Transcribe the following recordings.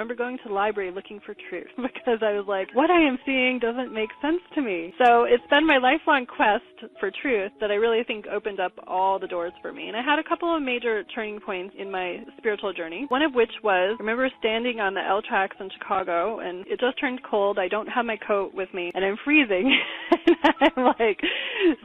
remember going to the library looking for truth because I was like, what I am seeing doesn't make sense to me. So it's been my lifelong quest for truth that I really think opened up all the doors for me. And I had a couple of major turning points in my spiritual journey, one of which was, I remember standing on the L tracks in Chicago, and it just turned cold. I don't have my coat with me, and I'm freezing. And I'm like,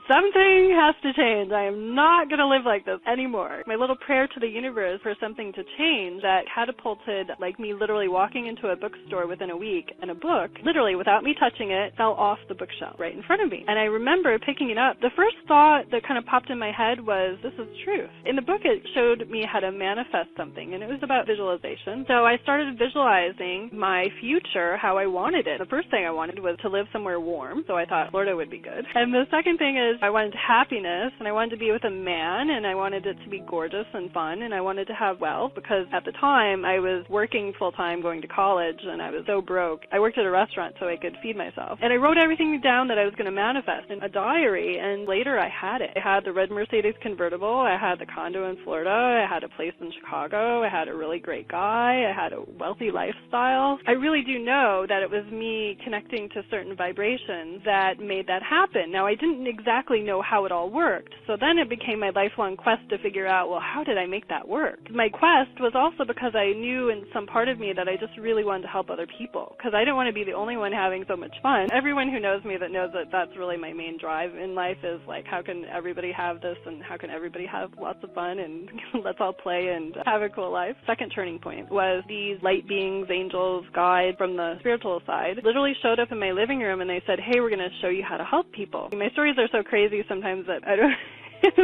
something has to change. I am not going to live like this anymore. My little prayer to the universe for something to change that catapulted, like me literally walking into a bookstore within a week, and a book, literally without me touching it, fell off the bookshelf right in front of me. And I remember picking it up. The first thought that kind of popped in my head was, this is truth. In the book, it showed me how to manifest something, and it was about visualization. So I started visualizing my future, how I wanted it. The first thing I wanted was to live somewhere warm, so I thought Florida would be good. And the second thing is I wanted happiness, and I wanted to be with a man, and I wanted it to be gorgeous and fun, and I wanted to have wealth, because at the time I was working full-time, going to college, and I was so broke. I worked at a restaurant so I could feed myself. And I wrote everything down that I was going to manifest in a diary, and later I had it. I had the red Mercedes convertible, I had the condo in Florida, I had a place in Chicago, I had a really great guy, I had a wealthy lifestyle. I really do know that it was me connecting to certain vibrations that made that happen. Now, I didn't exactly know how it all worked, so then it became my lifelong quest to figure out, well, how did I make that work? My quest was also because I knew in some part of me that I just really wanted to help other people, because I didn't want to be the only one having so much fun. Everyone who knows me that knows that that's really my main drive in life is like, how can everybody have this, and how can everybody have lots of fun, and let's all play and have a cool life. Second turning point was these light beings, angels, guides from the spiritual side literally showed up in my living room, and they said, hey, we're going to show you how to help people. My stories are so crazy sometimes that I don't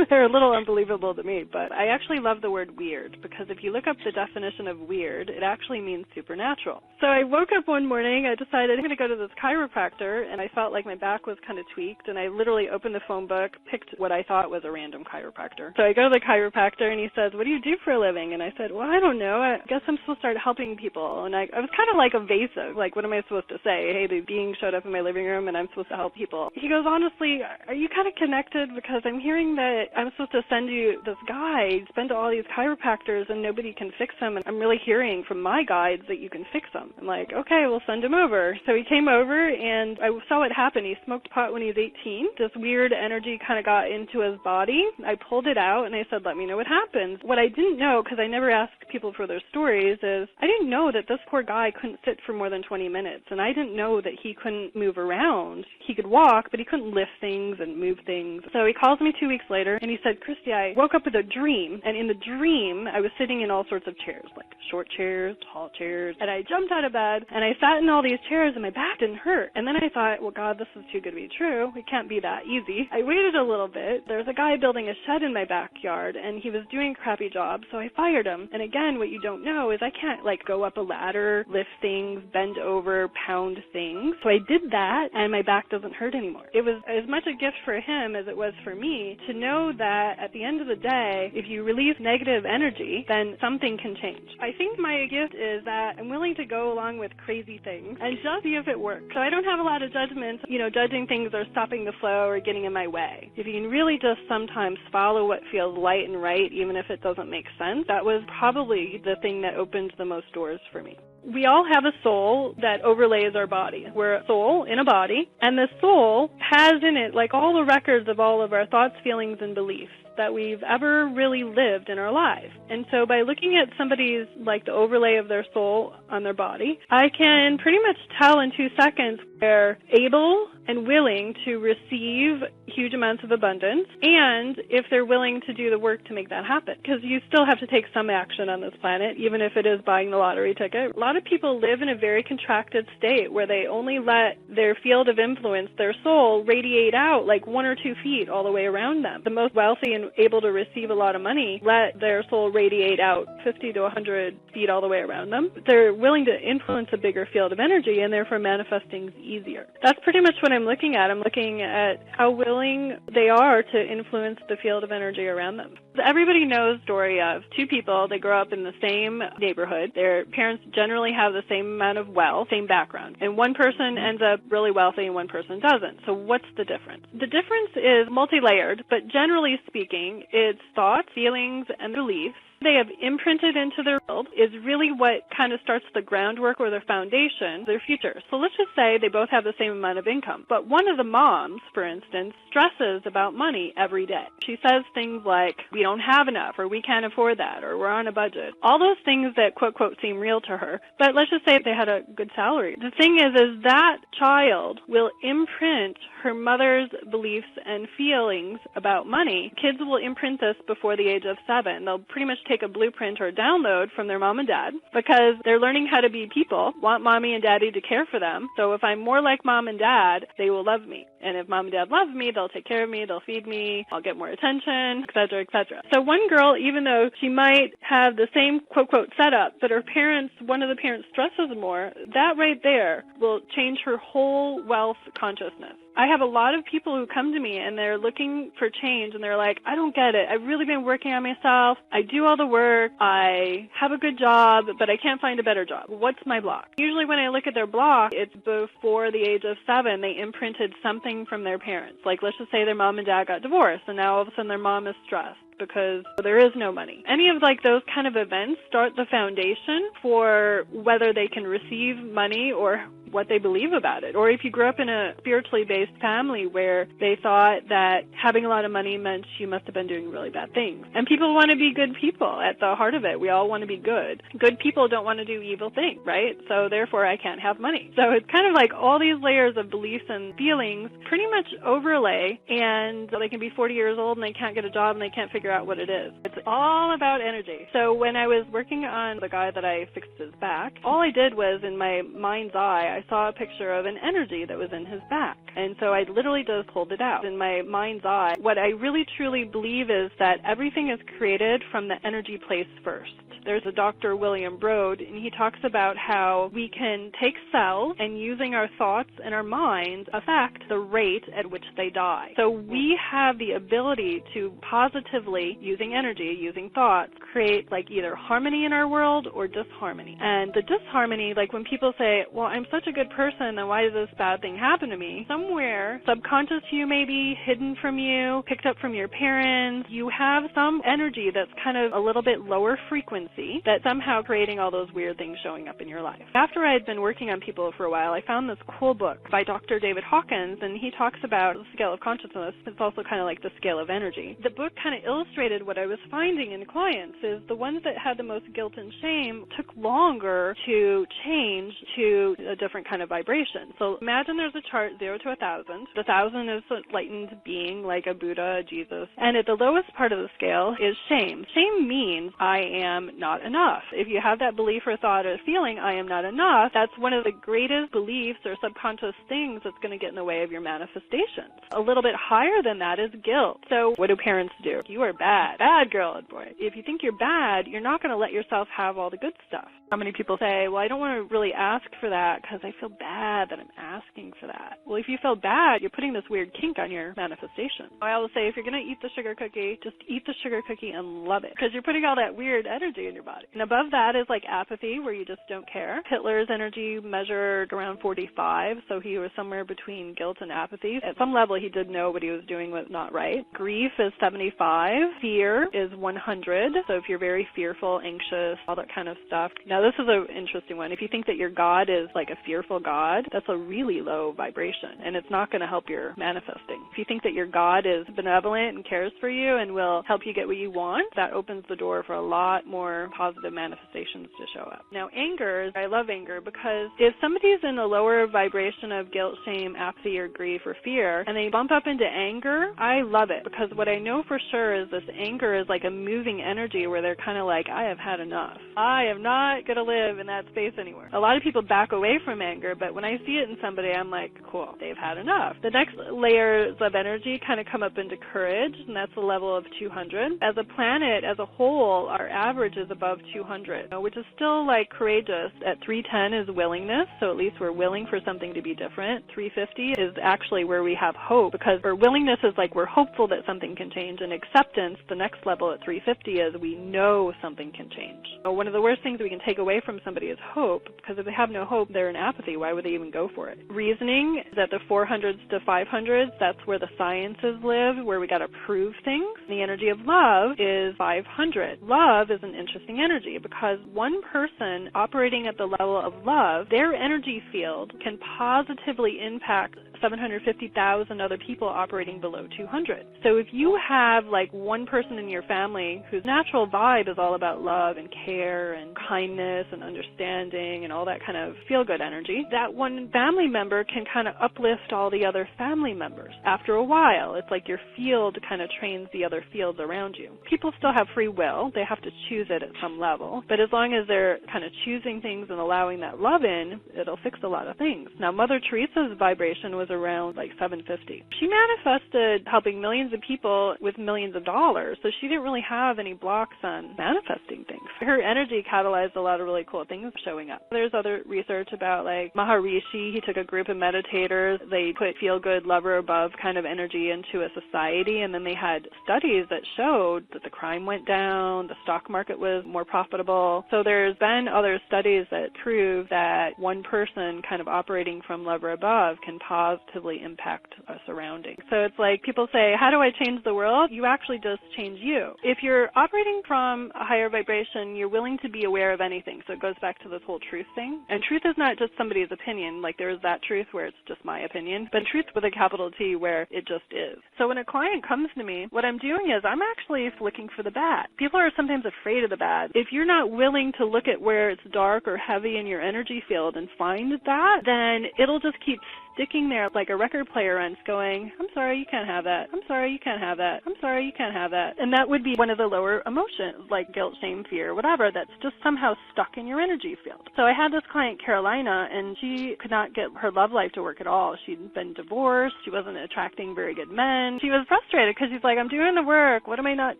they're a little unbelievable to me, but I actually love the word weird, because if you look up the definition of weird, it actually means supernatural. So I woke up one morning, I decided I'm going to go to this chiropractor, and I felt like my back was kind of tweaked, and I literally opened the phone book, picked what I thought was a random chiropractor. So I go to the chiropractor, and he says, what do you do for a living? And I said, well, I don't know. I guess I'm supposed to start helping people. And I was kind of like evasive, like, what am I supposed to say? Hey, the being showed up in my living room, and I'm supposed to help people. He goes, honestly, are you kind of connected? Because I'm hearing that I'm supposed to send you this guy. He's been to all these chiropractors and nobody can fix him, and I'm really hearing from my guides that you can fix him. I'm like, okay, we'll send him over. So he came over, and I saw what happened. He smoked pot when he was 18. This weird energy kind of got into his body. I pulled it out, and I said, let me know what happens. What I didn't know, because I never asked people for their stories, is I didn't know that this poor guy couldn't sit for more than 20 minutes, and I didn't know that he couldn't move around. He could walk, but he couldn't lift things and move things. So he calls me 2 weeks later, and he said, Christy, I woke up with a dream, and in the dream, I was sitting in all sorts of chairs, like short chairs, tall chairs, and I jumped out of bed, and I sat in all these chairs, and my back didn't hurt. And then I thought, well, God, this is too good to be true. It can't be that easy. I waited a little bit. There's a guy building a shed in my backyard, and he was doing a crappy job, so I fired him. And again, what you don't know is I can't, like, go up a ladder, lift things, bend over, pound things. So I did that, and my back doesn't hurt anymore. It was as much a gift for him as it was for me to know that at the end of the day, if you release negative energy, then something can change. I think my gift is that I'm willing to go along with crazy things and just see if it works. So I don't have a lot of judgments, judging things or stopping the flow or getting in my way. If you can really just sometimes follow what feels light and right, even if it doesn't make sense, that was probably the thing that opened the most doors for me. We all have a soul that overlays our body. We're a soul in a body, and the soul has in it, like, all the records of all of our thoughts, feelings, and beliefs that we've ever really lived in our lives. And so by looking at somebody's, like, the overlay of their soul on their body, I can pretty much tell in 2 seconds they're able and willing to receive huge amounts of abundance, and if they're willing to do the work to make that happen. Because you still have to take some action on this planet, even if it is buying the lottery ticket. A lot of people live in a very contracted state where they only let their field of influence, their soul, radiate out like 1 or 2 feet all the way around them. The most wealthy and able to receive a lot of money let their soul radiate out 50 to 100 feet all the way around them. They're willing to influence a bigger field of energy, and therefore manifesting is easier. That's pretty much what I'm looking at. I'm looking at how willing they are to influence the field of energy around them. Everybody knows the story of 2 people. They grow up in the same neighborhood. Their parents generally have the same amount of wealth, same background. And one person ends up really wealthy and one person doesn't. So what's the difference? The difference is multi-layered, but generally speaking, it's thoughts, feelings, and beliefs they have imprinted into their world is really what kind of starts the groundwork or their foundation, their future. So let's just say they both have the same amount of income, but one of the moms, for instance, stresses about money every day. She says things like, we don't have enough, or we can't afford that, or we're on a budget. All those things that, quote, quote, seem real to her. But let's just say they had a good salary. The thing is that child will imprint her mother's beliefs and feelings about money. Kids will imprint this before the age of 7. They'll pretty much take a blueprint or download from their mom and dad because they're learning how to be people, want mommy and daddy to care for them. So if I'm more like mom and dad, they will love me. And if mom and dad love me, they'll take care of me, they'll feed me, I'll get more attention, etc., etc. So one girl, even though she might have the same quote-quote setup, but her parents, one of the parents stresses more, that right there will change her whole wealth consciousness. I have a lot of people who come to me and they're looking for change and they're like, I don't get it. I've really been working on myself. I do all the work. I have a good job, but I can't find a better job. What's my block? Usually when I look at their block, it's before the age of 7. They imprinted something from their parents. Like, let's just say their mom and dad got divorced and now all of a sudden their mom is stressed because there is no money. Any of like those kind of events start the foundation for whether they can receive money or what they believe about it. Or if you grew up in a spiritually based family where they thought that having a lot of money meant you must have been doing really bad things. And people want to be good people at the heart of it. We all want to be good. Good people don't want to do evil things, right? So therefore I can't have money. So it's kind of like all these layers of beliefs and feelings pretty much overlay, and they can be 40 years old and they can't get a job and they can't figure out what it is. It's all about energy. So when I was working on the guy that I fixed his back, all I did was in my mind's eye, I saw a picture of an energy that was in his back. And so I literally just pulled it out in my mind's eye. What I really truly believe is that everything is created from the energy place first. There's a Dr. William Broad, and he talks about how we can take cells and using our thoughts and our minds affect the rate at which they die. So we have the ability to positively, using energy, using thoughts, create like either harmony in our world or disharmony. And the disharmony, like when people say, well, I'm such a good person, then why did this bad thing happen to me? Somewhere, subconscious to you maybe, hidden from you, picked up from your parents, you have some energy that's kind of a little bit lower frequency that's somehow creating all those weird things showing up in your life. After I had been working on people for a while, I found this cool book by Dr. David Hawkins, and he talks about the scale of consciousness. It's also kind of like the scale of energy. The book kind of illustrated what I was finding in clients is the ones that had the most guilt and shame took longer to change to a different kind of vibration. So imagine there's a chart 0 to 1,000. The 1,000 is an enlightened being like a Buddha, a Jesus. And at the lowest part of the scale is shame. Shame means I am not enough. If you have that belief or thought or feeling, I am not enough, that's one of the greatest beliefs or subconscious things that's going to get in the way of your manifestations. A little bit higher than that is guilt. So what do parents do? You are bad. Bad girl and boy. If you think you're bad, you're not going to let yourself have all the good stuff. How many people say, well, I don't want to really ask for that because I feel bad that I'm asking for that. Well, if you feel bad, you're putting this weird kink on your manifestation. I always say, if you're going to eat the sugar cookie, just eat the sugar cookie and love it because you're putting all that weird energy in your body. And above that is like apathy, where you just don't care. Hitler's energy measured around 45, so he was somewhere between guilt and apathy. At some level, he did know what he was doing was not right. Grief is 75. Fear is 100. So if you're very fearful, anxious, all that kind of stuff. Now, this is an interesting one. If you think that your God is like a fearful God, that's a really low vibration, and it's not going to help your manifesting. If you think that your God is benevolent and cares for you and will help you get what you want, that opens the door for a lot more positive manifestations to show up. Now, anger, I love anger because if somebody's in a lower vibration of guilt, shame, apathy, or grief, or fear, and they bump up into anger, I love it because what I know for sure is this anger is like a moving energy where they're kind of like, I have had enough. I am not going to live in that space anymore. A lot of people back away from anger, but when I see it in somebody, I'm like, cool, they've had enough. The next layers of energy kind of come up into courage, and that's a level of 200. As a planet, as a whole, our average is above 200, which is still like courageous. At 310 is willingness, so at least we're willing for something to be different. 350 is actually where we have hope, because our willingness is like we're hopeful that something can change, and acceptance, the next level at 350, is we know something can change. So one of the worst things we can take away from somebody is hope, because if they have no hope, they're in apathy. Why would they even go for it? Reasoning is at the 400s to 500s. That's where the sciences live, where we got to prove things. The energy of love is 500. Love is an interesting energy, because one person operating at the level of love, their energy field can positively impact 750,000 other people operating below 200. So if you have like one person in your family whose natural vibe is all about love and care and kindness and understanding and all that kind of feel-good energy, that one family member can kind of uplift all the other family members. After a while, it's like your field kind of trains the other fields around you. People still have free will. They have to choose it at some level. But as long as they're kind of choosing things and allowing that love in, it'll fix a lot of things. Now, Mother Teresa's vibration was around like 750. She manifested helping millions of people with millions of dollars, so she didn't really have any blocks on manifesting things. Her energy catalyzed a lot of really cool things showing up. There's other research about like Maharishi. He took a group of meditators. They put feel-good, lover above kind of energy into a society, and then they had studies that showed that the crime went down, the stock market was more profitable. So there's been other studies that prove that one person kind of operating from lover above can positively impact a surrounding. So it's like people say, how do I change the world? You actually just change you. If you're operating from a higher vibration, you're willing to be aware of anything. So it goes back to this whole truth thing. And truth is not just somebody's opinion. Like there is that truth where it's just my opinion, but truth with a capital T where it just is. So when a client comes to me, what I'm doing is I'm actually looking for the bad. People are sometimes afraid of the bad. If you're not willing to look at where it's dark or heavy in your energy field and find that, then it'll just keep sticking there like a record player ends going, I'm sorry, you can't have that. I'm sorry, you can't have that. I'm sorry, you can't have that. And that would be one of the lower emotions, like guilt, shame, fear, whatever, that's just somehow stuck in your energy field. So I had this client, Carolina, and she could not get her love life to work at all. She'd been divorced. She wasn't attracting very good men. She was frustrated because she's like, I'm doing the work. What am I not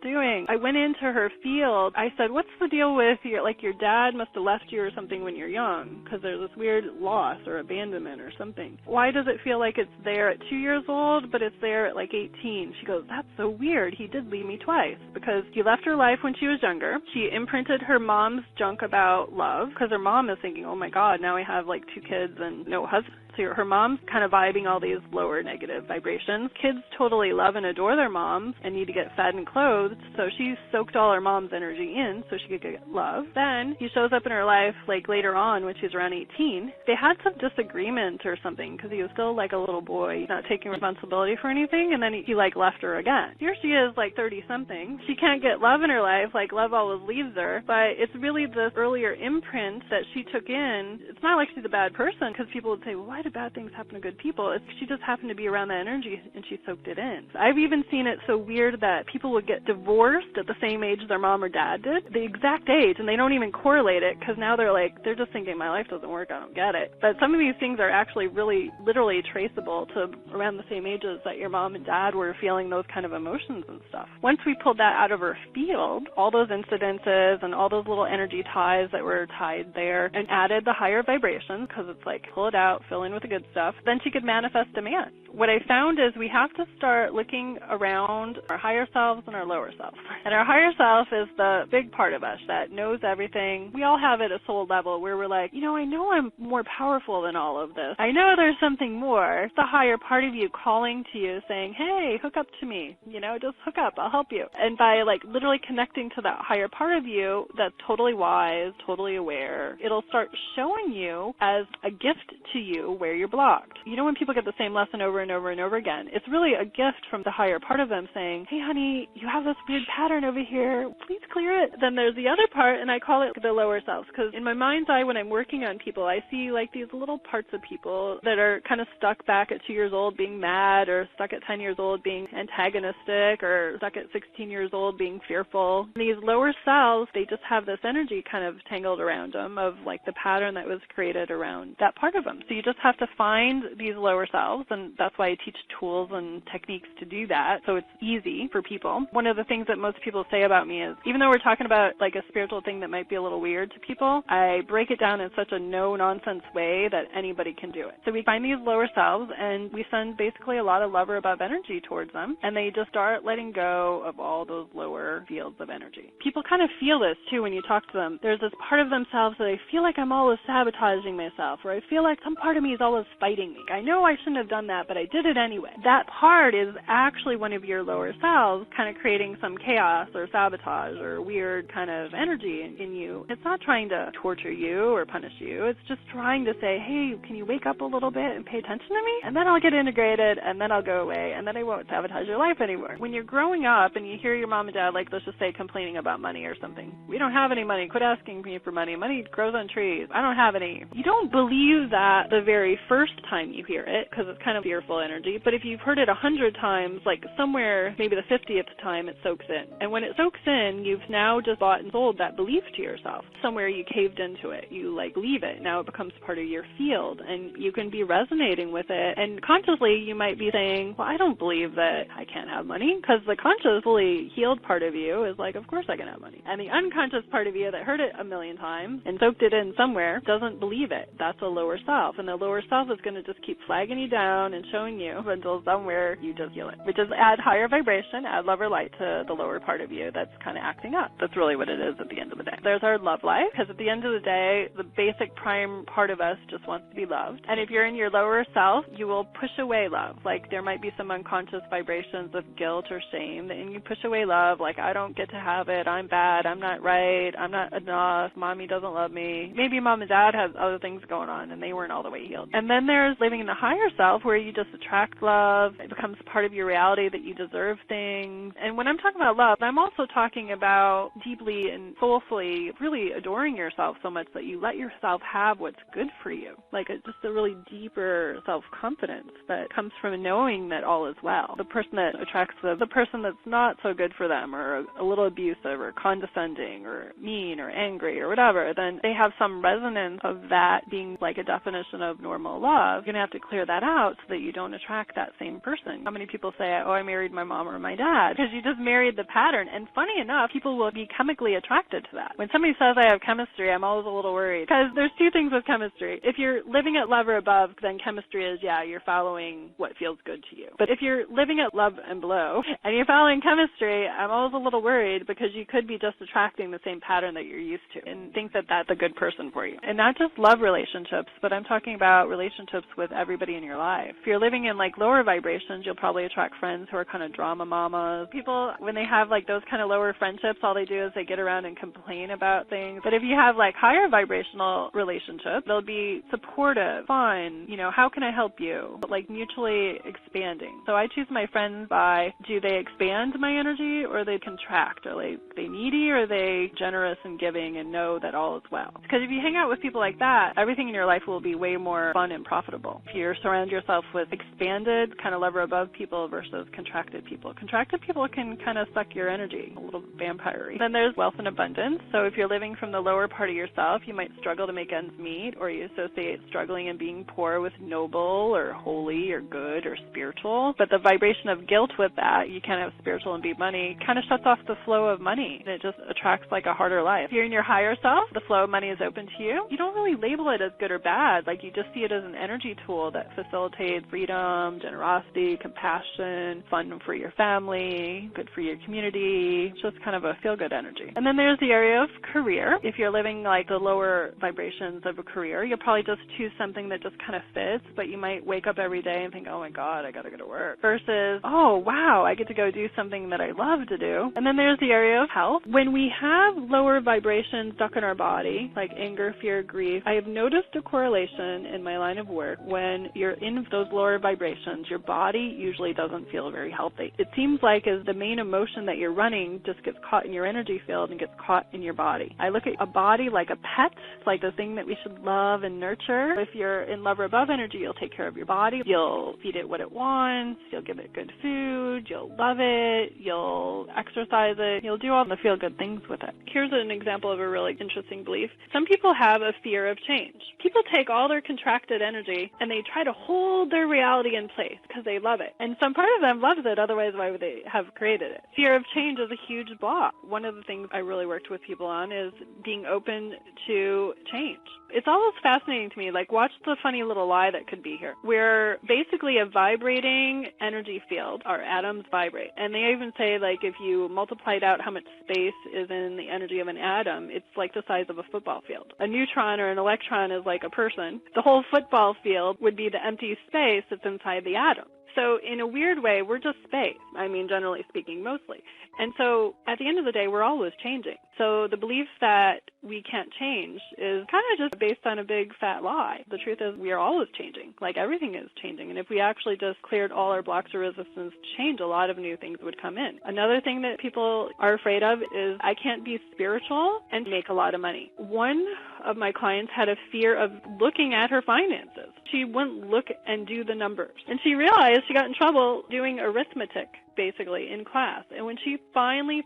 doing? I went into her field. I said, what's the deal with your dad must have left you or something when you're young, because there's this weird loss or abandonment or something. Why does it feel like it's there at 2 years old, but it's there at like 18? She goes, that's so weird. He did leave me twice, because he left her life when she was younger. She imprinted her mom's junk about love, because her mom is thinking, oh my God, now I have like 2 kids and no husband. So her mom's kind of vibing all these lower negative vibrations. Kids totally love and adore their moms and need to get fed and clothed, so she soaked all her mom's energy in so she could get love. Then he shows up in her life like later on when she's around 18. They had some disagreement or something because he was still like a little boy, not taking responsibility for anything, and then he like left her again. Here she is like 30-something. She can't get love in her life, like love always leaves her, but it's really this earlier imprint that she took in. It's not like she's a bad person, because people would say, well, why do bad things happen to good people? She just happened to be around that energy and she soaked it in. I've even seen it so weird that people would get divorced at the same age their mom or dad did, the exact age, and they don't even correlate it, because now they're just thinking, my life doesn't work, I don't get it. But some of these things are actually really literally traceable to around the same ages that your mom and dad were feeling those kind of emotions and stuff. Once we pulled that out of her field, all those incidences and all those little energy ties that were tied there, and added the higher vibrations, because it's like pull it out, fill in with the good stuff, then she could manifest demand. What I found is we have to start looking around our higher selves and our lower selves. And our higher self is the big part of us that knows everything. We all have it at a soul level where we're like, I know I'm more powerful than all of this. I know there's something more. It's the higher part of you calling to you saying, hey, hook up to me. Just hook up. I'll help you. And by like literally connecting to that higher part of you that's totally wise, totally aware, it'll start showing you as a gift to you where you're blocked. When people get the same lesson over and over and over again, it's really a gift from the higher part of them saying, hey honey, you have this weird pattern over here, please clear it. Then there's the other part, and I call it the lower selves, because in my mind's eye when I'm working on people, I see like these little parts of people that are kind of stuck back at 2 years old being mad, or stuck at 10 years old being antagonistic, or stuck at 16 years old being fearful. These lower selves, they just have this energy kind of tangled around them of like the pattern that was created around that part of them. So you just have to find these lower selves, and that's why I teach tools and techniques to do that, so it's easy for people. One of the things that most people say about me is, even though we're talking about like a spiritual thing that might be a little weird to people, I break it down in such a no-nonsense way that anybody can do it. So we find these lower selves, and we send basically a lot of love or above energy towards them, and they just start letting go of all those lower fields of energy. People kind of feel this too when you talk to them. There's this part of themselves that I feel like I'm always sabotaging myself, or I feel like some part of me is always fighting me. I know I shouldn't have done that, but I did it anyway. That part is actually one of your lower selves kind of creating some chaos or sabotage or weird kind of energy in you. It's not trying to torture you or punish you. It's just trying to say, hey, can you wake up a little bit and pay attention to me? And then I'll get integrated, and then I'll go away, and then I won't sabotage your life anymore. When you're growing up and you hear your mom and dad, like, let's just say, complaining about money or something. We don't have any money. Quit asking me for money. Money grows on trees. I don't have any. You don't believe that the very first time you hear it, because it's kind of fearful energy, but if you've heard it 100 times, like somewhere, maybe the 50th time, it soaks in. And when it soaks in, you've now just bought and sold that belief to yourself. Somewhere you caved into it. You like leave it. Now it becomes part of your field, and you can be resonating with it. And consciously, you might be saying, well, I don't believe that I can't have money, because the conscious, fully healed part of you is like, of course I can have money. And the unconscious part of you that heard it a million times and soaked it in somewhere doesn't believe it. That's a lower self. And the lower self is going to just keep flagging you down and showing you until somewhere you just heal it, which is add higher vibration, add love or light to the lower part of you that's kind of acting up. That's really what it is at the end of the day. There's our love life, because at the end of the day, the basic prime part of us just wants to be loved. And if you're in your lower self, you will push away love. Like there might be some unconscious vibrations of guilt or shame, and you push away love, like I don't get to have it, I'm bad, I'm not right, I'm not enough, mommy doesn't love me. Maybe mom and dad have other things going on and they weren't all the way healed. And then there's living in the higher self, where you just attract love. It becomes part of your reality that you deserve things. And when I'm talking about love, I'm also talking about deeply and soulfully really adoring yourself so much that you let yourself have what's good for you. Like just a really deeper self-confidence that comes from knowing that all is well. The person that attracts the person that's not so good for them, or a little abusive or condescending or mean or angry or whatever, then they have some resonance of that being like a definition of normal love. You're going to have to clear that out so that you don't attract that same person. How many people say, oh, I married my mom or my dad? Because you just married the pattern. And funny enough, people will be chemically attracted to that. When somebody says I have chemistry, I'm always a little worried, because there's two things with chemistry. If you're living at love or above, then chemistry is, yeah, you're following what feels good to you. But if you're living at love and below and you're following chemistry, I'm always a little worried, because you could be just attracting the same pattern that you're used to and think that that's a good person for you. And not just love relationships, but I'm talking about relationships with everybody in your life. If you're living in like lower vibrations, you'll probably attract friends who are kind of drama mamas. People, when they have like those kind of lower friendships, all they do is they get around and complain about things. But if you have like higher vibrational relationships, they'll be supportive, fun, how can I help you? But like mutually expanding. So I choose my friends by, do they expand my energy or they contract? Are they needy, or are they generous and giving and know that all is well? Because if you hang out with people like that, everything in your life will be way more fun and profitable. If you surround yourself with expanded, kind of level above people versus contracted people. Contracted people can kind of suck your energy, a little vampire-y. Then there's wealth and abundance. So if you're living from the lower part of yourself, you might struggle to make ends meet, or you associate struggling and being poor with noble or holy or good or spiritual. But the vibration of guilt with that, you can't have spiritual and be money, kind of shuts off the flow of money. It just attracts like a harder life. If you're in your higher self, the flow of money is open to you. You don't really label it as good or bad. Like you just see it as an energy tool that facilitates freedom, generosity, compassion, fun for your family, good for your community. It's just kind of a feel-good energy. And then there's the area of career. If you're living like the lower vibrations of a career, you'll probably just choose something that just kind of fits, but you might wake up every day and think, oh my God, I got to go to work. Versus, oh wow, I get to go do something that I love to do. And then there's the area of health. When we have lower vibrations stuck in our body, like anger, fear, grief, I have noticed a correlation in my line of work. When you're in those lower vibrations, your body usually doesn't feel very healthy. It seems like as the main emotion that you're running just gets caught in your energy field and gets caught in your body. I look at a body like a pet. It's like the thing that we should love and nurture. If you're in love or above energy, you'll take care of your body, you'll feed it what it wants, you'll give it good food, you'll love it, you'll exercise it, you'll do all the feel-good things with it. Here's an example of a really interesting belief. Some people have a fear of change. People take all their contracted energy and they try to hold their reality in place because they love it. And some part of them loves it, otherwise why would they have created it? Fear of change is a huge block. One of the things I really worked with people on is being open to change. It's always fascinating to me, like watch the funny little lie that could be here. We're basically a vibrating energy field. Our atoms vibrate. And they even say, like, if you multiplied out how much space is in the energy of an atom, it's like the size of a football field. A neutron or an electron is like a person. The whole football field would be the empty space that's inside the atom. So in a weird way, we're just space. I mean, generally speaking, mostly. And so at the end of the day, we're always changing. So the belief that we can't change is kind of just based on a big fat lie. The truth is we are always changing. Like everything is changing. And if we actually just cleared all our blocks of resistance to change, a lot of new things would come in. Another thing that people are afraid of is I can't be spiritual and make a lot of money. One of my clients had a fear of looking at her finances. She wouldn't look and do the numbers. And she realized she got in trouble doing arithmetic, basically, in class. And when she finally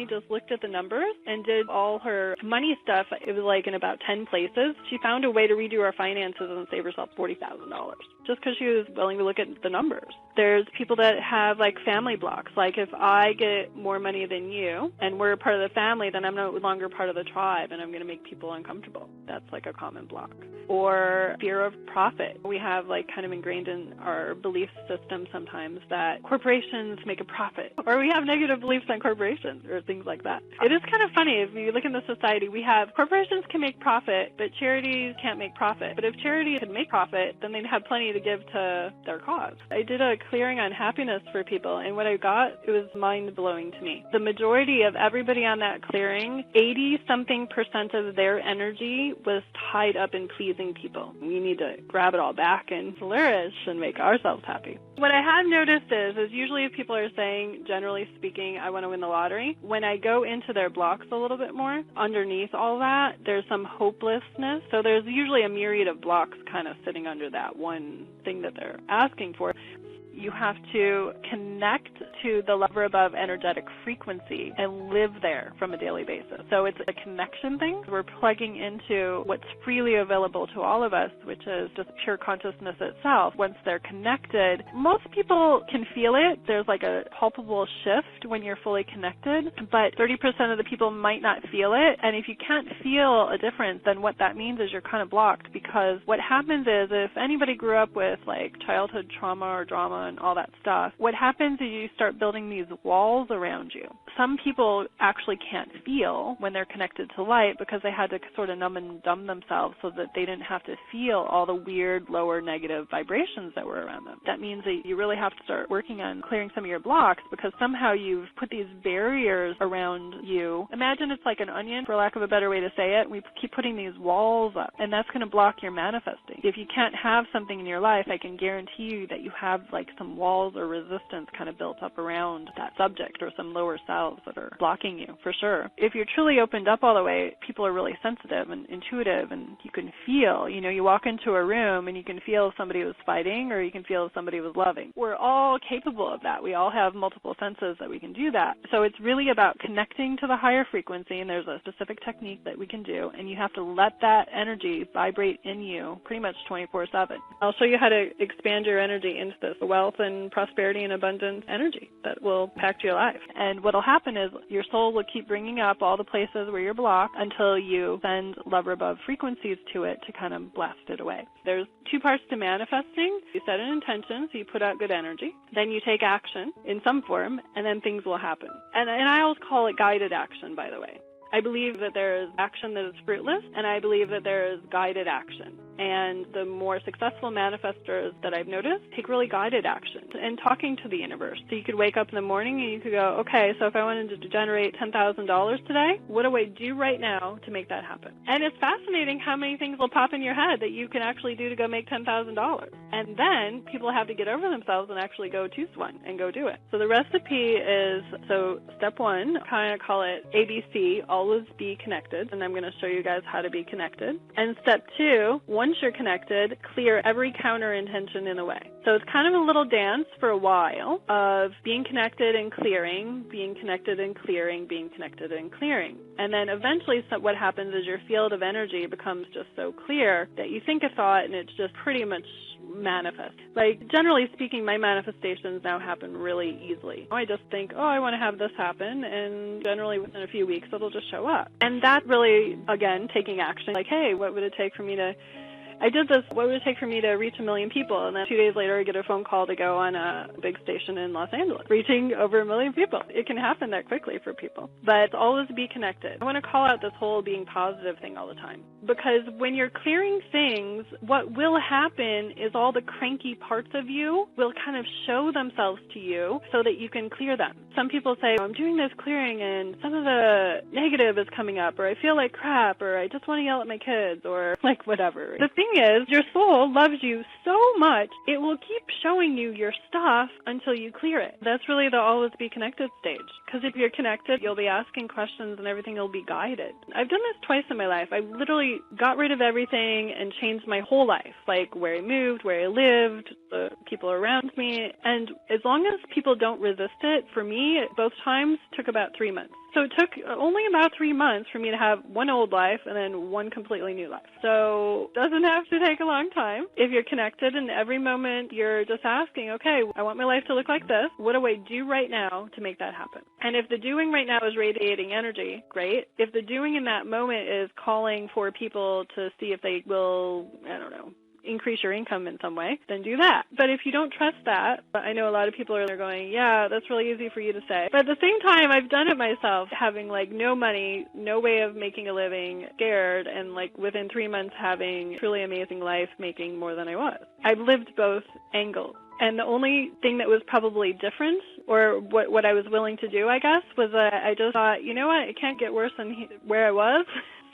just looked at the numbers and did all her money stuff, it was like in about 10 places, she found a way to redo her finances and save herself $40,000 just because she was willing to look at the numbers. There's people that have like family blocks. Like if I get more money than you and we're part of the family, then I'm no longer part of the tribe and I'm going to make people uncomfortable. That's like a common block. Or fear of profit. We have like kind of ingrained in our belief system sometimes that corporations make a profit. Or we have negative beliefs on corporations or things like that. It is kind of funny. If you look in the society, we have corporations can make profit, but charities can't make profit. But if charities could make profit, then they'd have plenty to give to their cause. I did a clearing on happiness for people, and what I got, it was mind-blowing to me. The majority of everybody on that clearing, 80-something% of their energy was tied up in pleasing people. We need to grab it all back and flourish and make ourselves happy. What I have noticed is usually if people are saying, generally speaking, I want to win the lottery, when I go into their blocks a little bit more, underneath all that, there's some hopelessness. So there's usually a myriad of blocks kind of sitting under that one thing that they're asking for. You have to connect to the level above energetic frequency and live there from a daily basis. So it's a connection thing. We're plugging into what's freely available to all of us, which is just pure consciousness itself. Once they're connected, most people can feel it. There's like a palpable shift when you're fully connected, but 30% of the people might not feel it. And if you can't feel a difference, then what that means is you're kind of blocked, because what happens is if anybody grew up with like childhood trauma or drama and all that stuff, what happens is you start building these walls around you. Some people actually can't feel when they're connected to light because they had to sort of numb and dumb themselves so that they didn't have to feel all the weird, lower negative vibrations that were around them. That means that you really have to start working on clearing some of your blocks because somehow you've put these barriers around you. Imagine it's like an onion, for lack of a better way to say it. We keep putting these walls up, and that's going to block your manifesting. If you can't have something in your life, I can guarantee you that you have like some walls or resistance kind of built up around that subject or some lower selves that are blocking you, for sure. If you're truly opened up all the way, people are really sensitive and intuitive, and you can feel, you walk into a room and you can feel if somebody was fighting or you can feel if somebody was loving. We're all capable of that. We all have multiple senses that we can do that. So it's really about connecting to the higher frequency, and there's a specific technique that we can do, and you have to let that energy vibrate in you pretty much 24/7. I'll show you how to expand your energy into this wealth and prosperity and abundance energy that will impact your life. And what will happen is your soul will keep bringing up all the places where you're blocked until you send level above frequencies to it to kind of blast it away. There's two parts to manifesting. You set an intention, so you put out good energy. Then you take action in some form, and then things will happen. And I always call it guided action, by the way. I believe that there is action that is fruitless, and I believe that there is guided action. And the more successful manifestors that I've noticed take really guided action and talking to the universe. So you could wake up in the morning and you could go, okay, so if I wanted to generate $10,000 today, what do I do right now to make that happen? And it's fascinating how many things will pop in your head that you can actually do to go make $10,000. And then people have to get over themselves and actually go choose one and go do it. So the recipe is, so step one, kind of call it ABC, always be connected. And I'm going to show you guys how to be connected. And step two, once once you're connected, clear every counter intention in a way. So it's kind of a little dance for a while of being connected and clearing, being connected and clearing, being connected and clearing. And then eventually what happens is your field of energy becomes just so clear that you think a thought and it's just pretty much manifest. Like, generally speaking, my manifestations now happen really easily. I just think, oh, I want to have this happen, and generally within a few weeks it'll just show up. And that really, again, taking action. Like, hey, what would it take for me to I did this, what would it take for me to reach 1 million people? And then 2 days later, I get a phone call to go on a big station in Los Angeles, reaching over 1 million people. It can happen that quickly for people. But always be connected. I want to call out this whole being positive thing all the time. Because when you're clearing things, what will happen is all the cranky parts of you will kind of show themselves to you so that you can clear them. Some people say, I'm doing this clearing and some of the negative is coming up, or I feel like crap, or I just want to yell at my kids, or like whatever. The thing is, your soul loves you so much, it will keep showing you your stuff until you clear it. That's really the always be connected stage. Because if you're connected, you'll be asking questions and everything will be guided. I've done this twice in my life. I literally got rid of everything and changed my whole life, like where I moved, where I lived, the people around me. And as long as people don't resist it, for me, both times took about 3 months. So it took only about 3 months for me to have one old life and then one completely new life. So it doesn't have to take a long time. If you're connected and every moment you're just asking, okay, I want my life to look like this. What do I do right now to make that happen? And if the doing right now is radiating energy, great. If the doing in that moment is calling for people to see if they will, I don't know, increase your income in some way, then do that. But if you don't trust that, I know a lot of people are going, yeah, that's really easy for you to say. But at the same time, I've done it myself, having like no money, no way of making a living, scared, and like within 3 months having a truly amazing life, making more than I was. I've lived both angles. And the only thing that was probably different, or what I was willing to do, I guess, was I just thought, you know what, it can't get worse than where I was.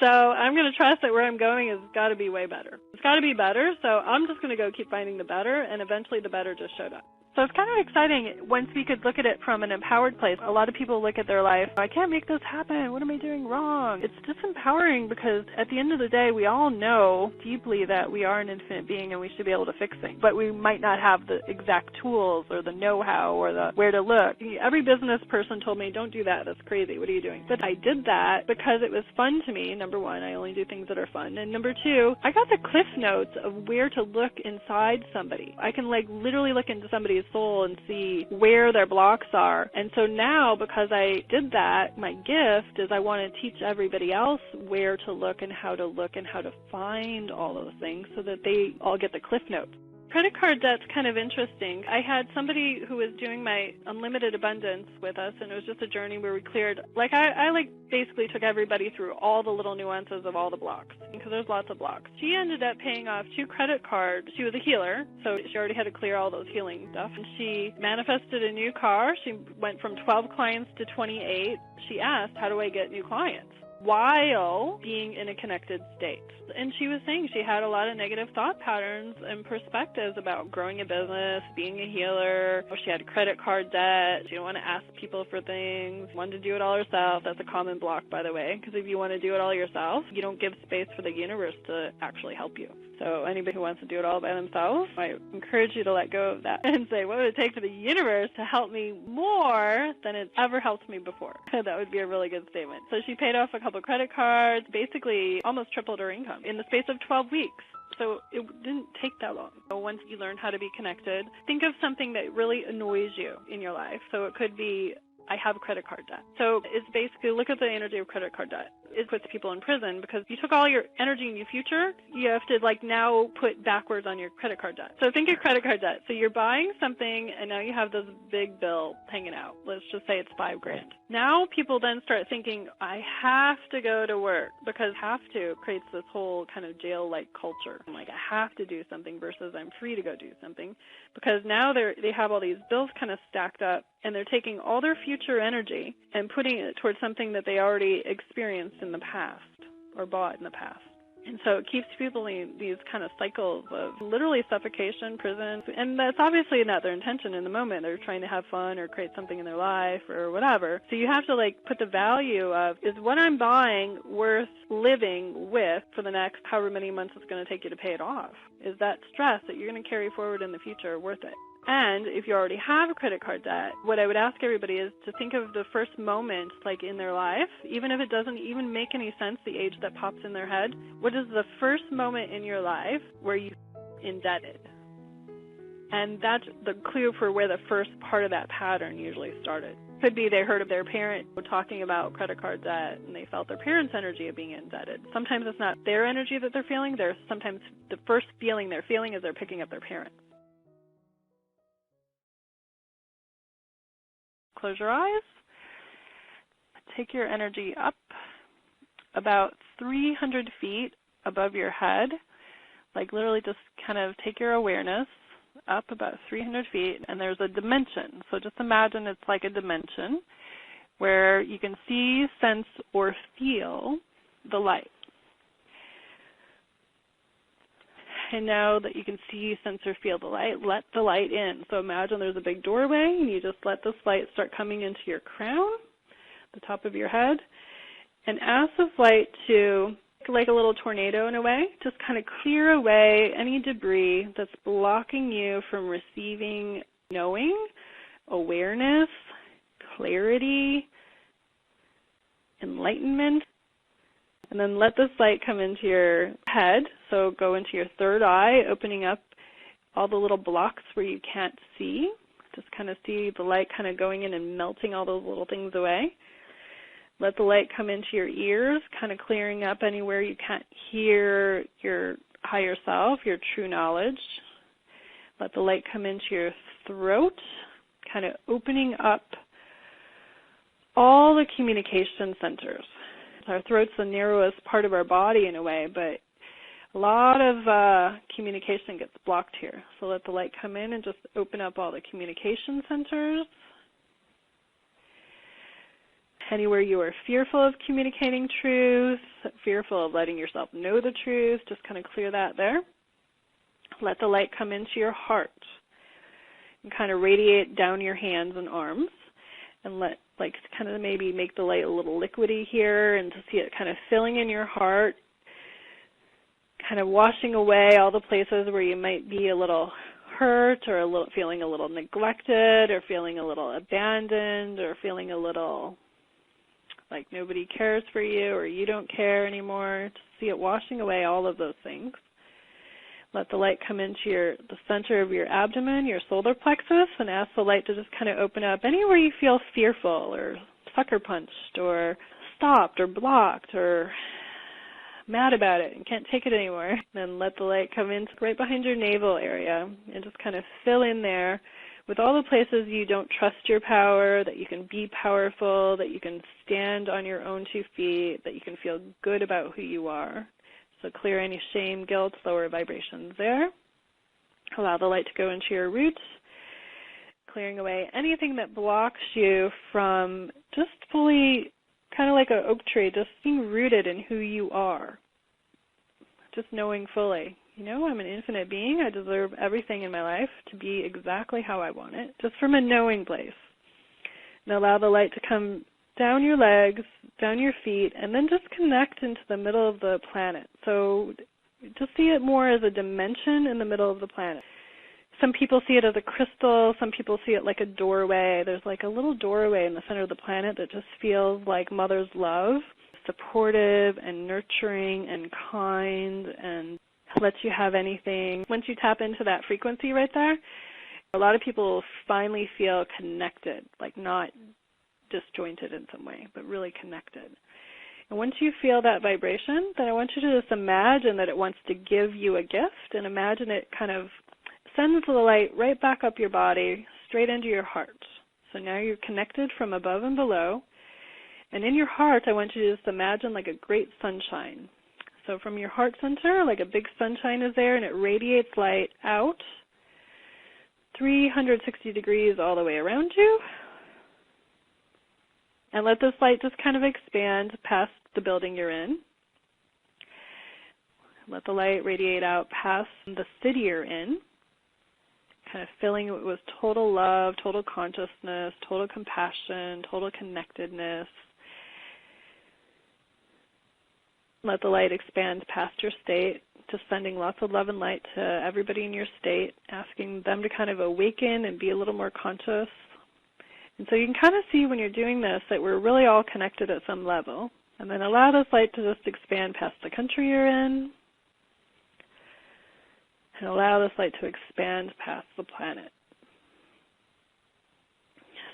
So I'm going to trust that where I'm going has got to be way better. It's got to be better, so I'm just going to go keep finding the better, and eventually the better just showed up. So it's kind of exciting once we could look at it from an empowered place. A lot of people look at their life, I can't make this happen. What am I doing wrong? It's disempowering because at the end of the day, we all know deeply that we are an infinite being and we should be able to fix things. But we might not have the exact tools or the know-how or the where to look. Every business person told me, don't do that. That's crazy. What are you doing? But I did that because it was fun to me. Number one, I only do things that are fun. And number two, I got the cliff notes of where to look inside somebody. I can like literally look into somebody's soul and see where their blocks are. And so now, because I did that, my gift is I want to teach everybody else where to look and how to find all those things so that they all get the cliff notes. Credit card debt's kind of interesting. I had somebody who was doing my unlimited abundance with us, and it was just a journey where we cleared, like I basically took everybody through all the little nuances of all the blocks, because there's lots of blocks. She ended up paying off 2 credit cards. She was a healer, so she already had to clear all those healing stuff. And she manifested a new car. She went from 12 clients to 28. She asked, how do I get new clients? While being in a connected state. And she was saying she had a lot of negative thought patterns and perspectives about growing a business, being a healer. She had credit card debt. She didn't want to ask people for things. Wanted to do it all herself. That's a common block, by the way, because if you want to do it all yourself, you don't give space for the universe to actually help you. So anybody who wants to do it all by themselves, I encourage you to let go of that and say, what would it take for the universe to help me more than it's ever helped me before? That would be a really good statement. So she paid off a couple credit cards, basically almost tripled her income in the space of 12 weeks. So it didn't take that long. So once you learn how to be connected, think of something that really annoys you in your life. So it could be, I have credit card debt. So it's basically, look at the energy of credit card debt. It puts people in prison because you took all your energy in your future, you have to like now put backwards on your credit card debt. So think of credit card debt. So you're buying something and now you have this big bill hanging out. Let's just say it's $5,000. Now people then start thinking, I have to go to work, because have to creates this whole kind of jail-like culture. I'm like, I have to do something versus I'm free to go do something, because now they have all these bills kind of stacked up and they're taking all their future energy and putting it towards something that they already experienced in the past or bought in the past. And so it keeps people in these kind of cycles of literally suffocation, prison, and that's obviously not their intention in the moment. They're trying to have fun or create something in their life or whatever. So you have to put the value of, is what I'm buying worth living with for the next however many months it's going to take you to pay it off? Is that stress that you're going to carry forward in the future worth it? And if you already have a credit card debt, what I would ask everybody is to think of the first moment in their life, even if it doesn't even make any sense, the age that pops in their head. What is the first moment in your life where you indebted? And that's the clue for where the first part of that pattern usually started. Could be they heard of their parent talking about credit card debt and they felt their parents' energy of being indebted. Sometimes it's not their energy that they're feeling. Sometimes the first feeling they're feeling is they're picking up their parent. Close your eyes. Take your energy up about 300 feet above your head. Literally just kind of take your awareness up about 300 feet, and there's a dimension. So just imagine it's like a dimension where you can see, sense, or feel the light. And now that you can see, sense, or feel the light, let the light in. So imagine there's a big doorway, and you just let this light start coming into your crown, the top of your head, and ask this light to, like a little tornado in a way, just kind of clear away any debris that's blocking you from receiving knowing, awareness, clarity, enlightenment. And then let this light come into your head, so go into your third eye, opening up all the little blocks where you can't see. Just kind of see the light kind of going in and melting all those little things away. Let the light come into your ears, kind of clearing up anywhere you can't hear your higher self, your true knowledge. Let the light come into your throat, kind of opening up all the communication centers. Our throat's the narrowest part of our body in a way, but a lot of communication gets blocked here. So let the light come in and just open up all the communication centers. Anywhere you are fearful of communicating truth, fearful of letting yourself know the truth, just kind of clear that there. Let the light come into your heart and kind of radiate down your hands and arms, and let kind of maybe make the light a little liquidy here, and to see it kind of filling in your heart, kind of washing away all the places where you might be a little hurt or feeling a little neglected or feeling a little abandoned or feeling a little like nobody cares for you or you don't care anymore. To see it washing away all of those things. Let the light come into the center of your abdomen, your solar plexus, and ask the light to just kind of open up anywhere you feel fearful or sucker punched or stopped or blocked or mad about it and can't take it anymore. Then let the light come in right behind your navel area and just kind of fill in there with all the places you don't trust your power, that you can be powerful, that you can stand on your own 2 feet, that you can feel good about who you are. So clear any shame, guilt, lower vibrations there. Allow the light to go into your roots, clearing away anything that blocks you from just fully, kind of like an oak tree, just being rooted in who you are. Just knowing fully, I'm an infinite being. I deserve everything in my life to be exactly how I want it, just from a knowing place. And allow the light to come down your legs, down your feet, and then just connect into the middle of the planet. So just see it more as a dimension in the middle of the planet. Some people see it as a crystal. Some people see it like a doorway. There's like a little doorway in the center of the planet that just feels like mother's love, supportive and nurturing and kind and lets you have anything. Once you tap into that frequency right there, a lot of people finally feel connected, like not disjointed in some way, but really connected. And once you feel that vibration, then I want you to just imagine that it wants to give you a gift, and imagine it kind of sends the light right back up your body, straight into your heart. So now you're connected from above and below, and in your heart, I want you to just imagine like a great sunshine. So from your heart center, like a big sunshine is there, and it radiates light out 360 degrees all the way around you. And let this light just kind of expand past the building you're in. Let the light radiate out past the city you're in, kind of filling it with total love, total consciousness, total compassion, total connectedness. Let the light expand past your state, just sending lots of love and light to everybody in your state, asking them to kind of awaken and be a little more conscious. And so you can kind of see when you're doing this that we're really all connected at some level. And then allow this light to just expand past the country you're in, and allow this light to expand past the planet.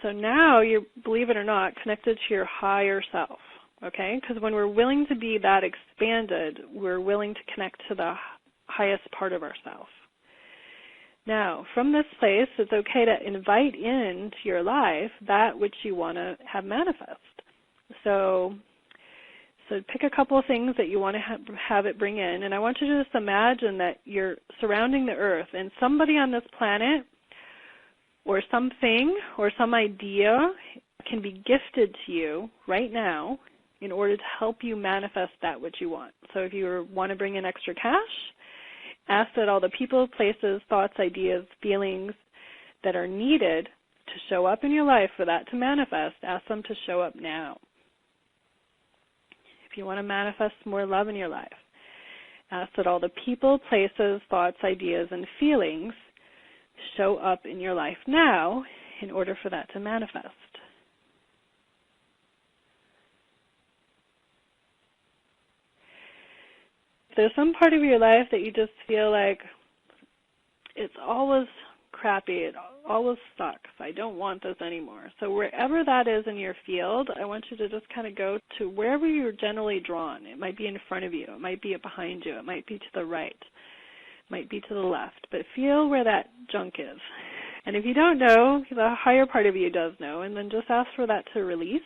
So now you're, believe it or not, connected to your higher self, okay? Because when we're willing to be that expanded, we're willing to connect to the highest part of ourself. Now, from this place, it's okay to invite into your life that which you want to have manifest. So pick a couple of things that you want to have it bring in, and I want you to just imagine that you're surrounding the earth, and somebody on this planet or something or some idea can be gifted to you right now in order to help you manifest that which you want. So if you want to bring in extra cash, ask that all the people, places, thoughts, ideas, feelings that are needed to show up in your life for that to manifest, ask them to show up now. If you want to manifest more love in your life, ask that all the people, places, thoughts, ideas, and feelings show up in your life now in order for that to manifest. If there's some part of your life that you just feel like it's always crappy, it always sucks, I don't want this anymore. So wherever that is in your field, I want you to just kind of go to wherever you're generally drawn. It might be in front of you, it might be behind you, it might be to the right, it might be to the left, but feel where that junk is. And if you don't know, the higher part of you does know, and then just ask for that to release.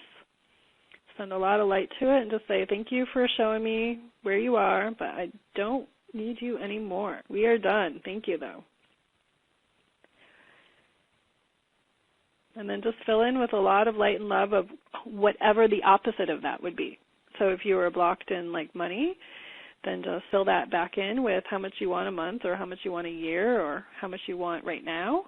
Send a lot of light to it and just say, thank you for showing me where you are, but I don't need you anymore. We are done. Thank you, though. And then just fill in with a lot of light and love of whatever the opposite of that would be. So if you were blocked in like money, then just fill that back in with how much you want a month or how much you want a year or how much you want right now.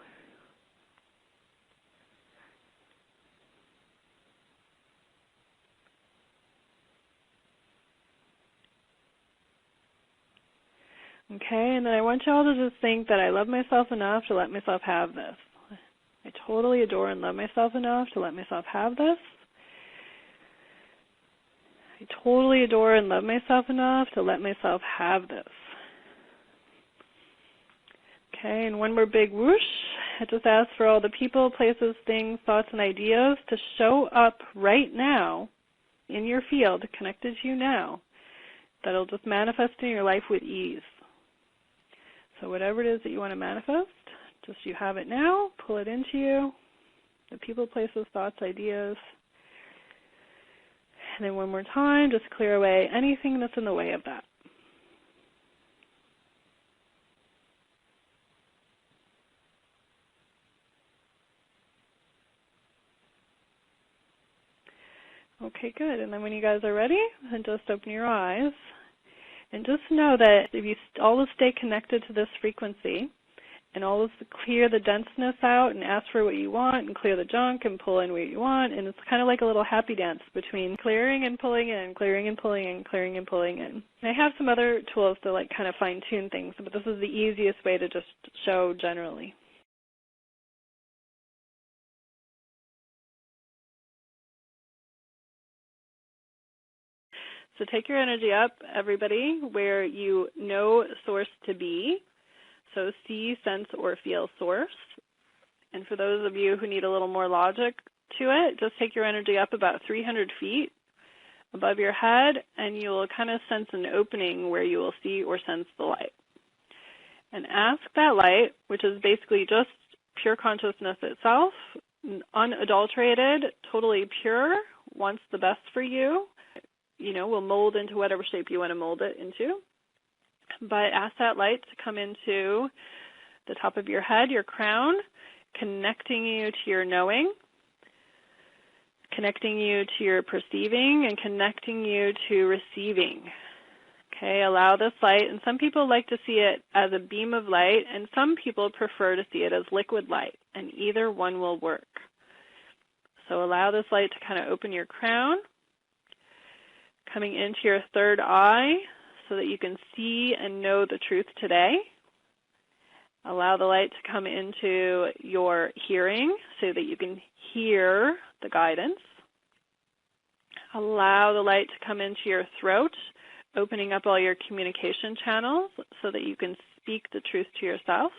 Okay, and then I want you all to just think that I love myself enough to let myself have this. I totally adore and love myself enough to let myself have this. I totally adore and love myself enough to let myself have this. Okay, and one more big whoosh. I just ask for all the people, places, things, thoughts, and ideas to show up right now in your field, connected to you now, that'll just manifest in your life with ease. So whatever it is that you want to manifest, just you have it now, pull it into you, the people, places, thoughts, ideas. And then one more time, just clear away anything that's in the way of that. Okay, good. And then when you guys are ready, then just open your eyes. And just know that if you always stay connected to this frequency and always clear the denseness out and ask for what you want and clear the junk and pull in what you want, and it's kind of like a little happy dance between clearing and pulling in, clearing and pulling in, clearing and pulling in. And I have some other tools to like kind of fine-tune things, but this is the easiest way to just show generally. So take your energy up, everybody, where you know source to be. So see, sense, or feel source. And for those of you who need a little more logic to it, just take your energy up about 300 feet above your head, and you'll kind of sense an opening where you will see or sense the light. And ask that light, which is basically just pure consciousness itself, unadulterated, totally pure, wants the best for you, will mold into whatever shape you want to mold it into. But ask that light to come into the top of your head, your crown, connecting you to your knowing, connecting you to your perceiving, and connecting you to receiving. Okay, allow this light, and some people like to see it as a beam of light, and some people prefer to see it as liquid light, and either one will work. So allow this light to kind of open your crown, coming into your third eye so that you can see and know the truth today. Allow the light to come into your hearing so that you can hear the guidance. Allow the light to come into your throat, opening up all your communication channels so that you can speak the truth to yourself.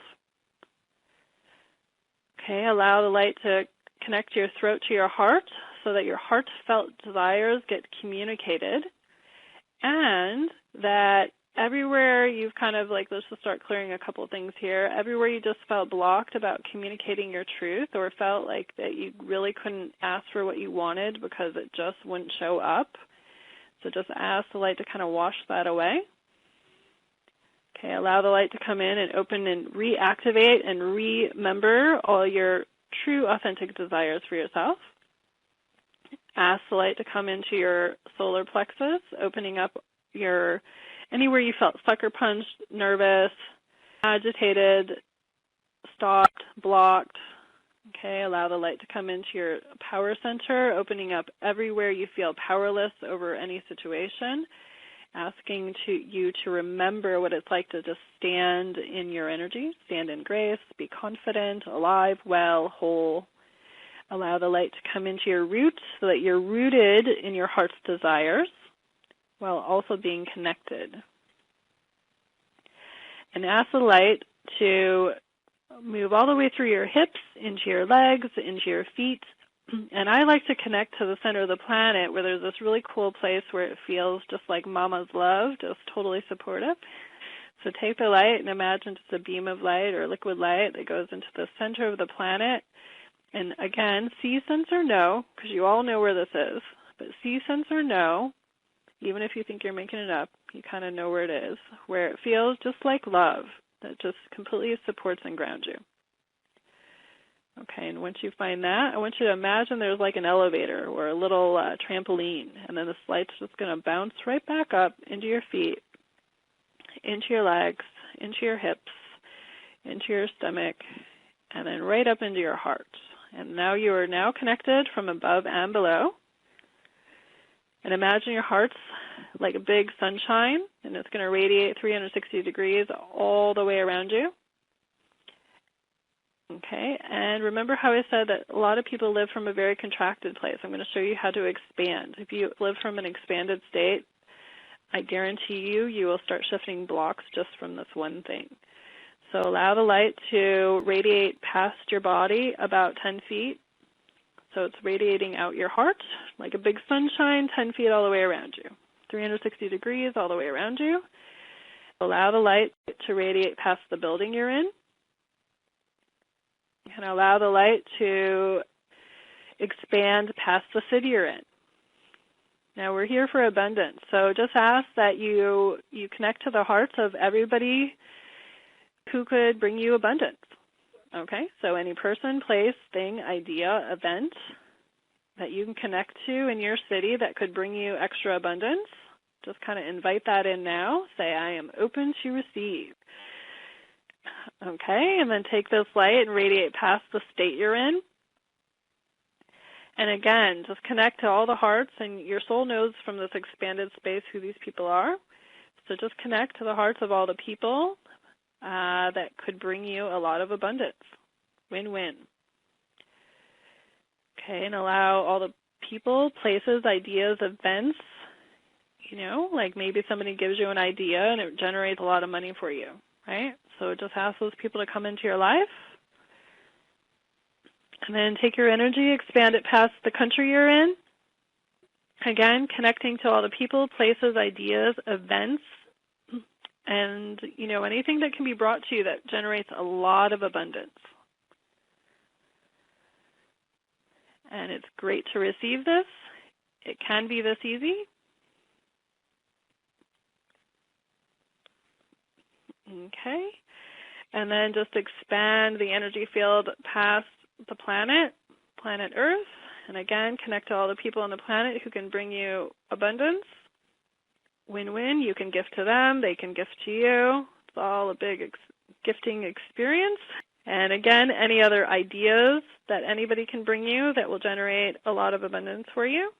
Okay, allow the light to connect your throat to your heart so that your heartfelt desires get communicated, and that everywhere you've kind of like, let's just start clearing a couple of things here, everywhere you just felt blocked about communicating your truth or felt like that you really couldn't ask for what you wanted because it just wouldn't show up. So just ask the light to kind of wash that away. Okay, allow the light to come in and open and reactivate and remember all your true authentic desires for yourself. Ask the light to come into your solar plexus, opening up your anywhere you felt sucker punched, nervous, agitated, stopped, blocked. Okay, allow the light to come into your power center, opening up everywhere you feel powerless over any situation, asking you to remember what it's like to just stand in your energy, stand in grace, be confident, alive, well, whole. Allow the light to come into your roots so that you're rooted in your heart's desires while also being connected. And ask the light to move all the way through your hips, into your legs, into your feet. And I like to connect to the center of the planet where there's this really cool place where it feels just like mama's love, just totally supportive. So take the light and imagine just a beam of light or liquid light that goes into the center of the planet. And again, see, sense, or know, because you all know where this is, but see, sense, or know, even if you think you're making it up, you kind of know where it is, where it feels just like love that just completely supports and grounds you. Okay, and once you find that, I want you to imagine there's like an elevator or a little trampoline, and then this light's just going to bounce right back up into your feet, into your legs, into your hips, into your stomach, and then right up into your heart. And now you are now connected from above and below. And imagine your heart's like a big sunshine, and it's going to radiate 360 degrees all the way around you. Okay, and remember how I said that a lot of people live from a very contracted place. I'm going to show you how to expand. If you live from an expanded state, I guarantee you will start shifting blocks just from this one thing. So allow the light to radiate past your body about 10 feet. So it's radiating out your heart like a big sunshine, 10 feet all the way around you, 360 degrees all the way around you. Allow the light to radiate past the building you're in. And allow the light to expand past the city you're in. Now we're here for abundance. So just ask that you connect to the hearts of everybody who could bring you abundance. Okay, so any person, place, thing, idea, event that you can connect to in your city that could bring you extra abundance, just kind of invite that in now. Say, I am open to receive. Okay, and then take this light and radiate past the state you're in. And again, just connect to all the hearts, and your soul knows from this expanded space who these people are. So just connect to the hearts of all the people that could bring you a lot of abundance. Win-win. Okay, and allow all the people, places, ideas, events, like maybe somebody gives you an idea and it generates a lot of money for you, right? So just ask those people to come into your life. And then take your energy, expand it past the country you're in. Again, connecting to all the people, places, ideas, events, and, anything that can be brought to you that generates a lot of abundance. And it's great to receive this. It can be this easy. Okay. And then just expand the energy field past the planet Earth. And again, connect to all the people on the planet who can bring you abundance. Win-win. You can gift to them. They can gift to you. It's all a big gifting experience. And again, any other ideas that anybody can bring you that will generate a lot of abundance for you.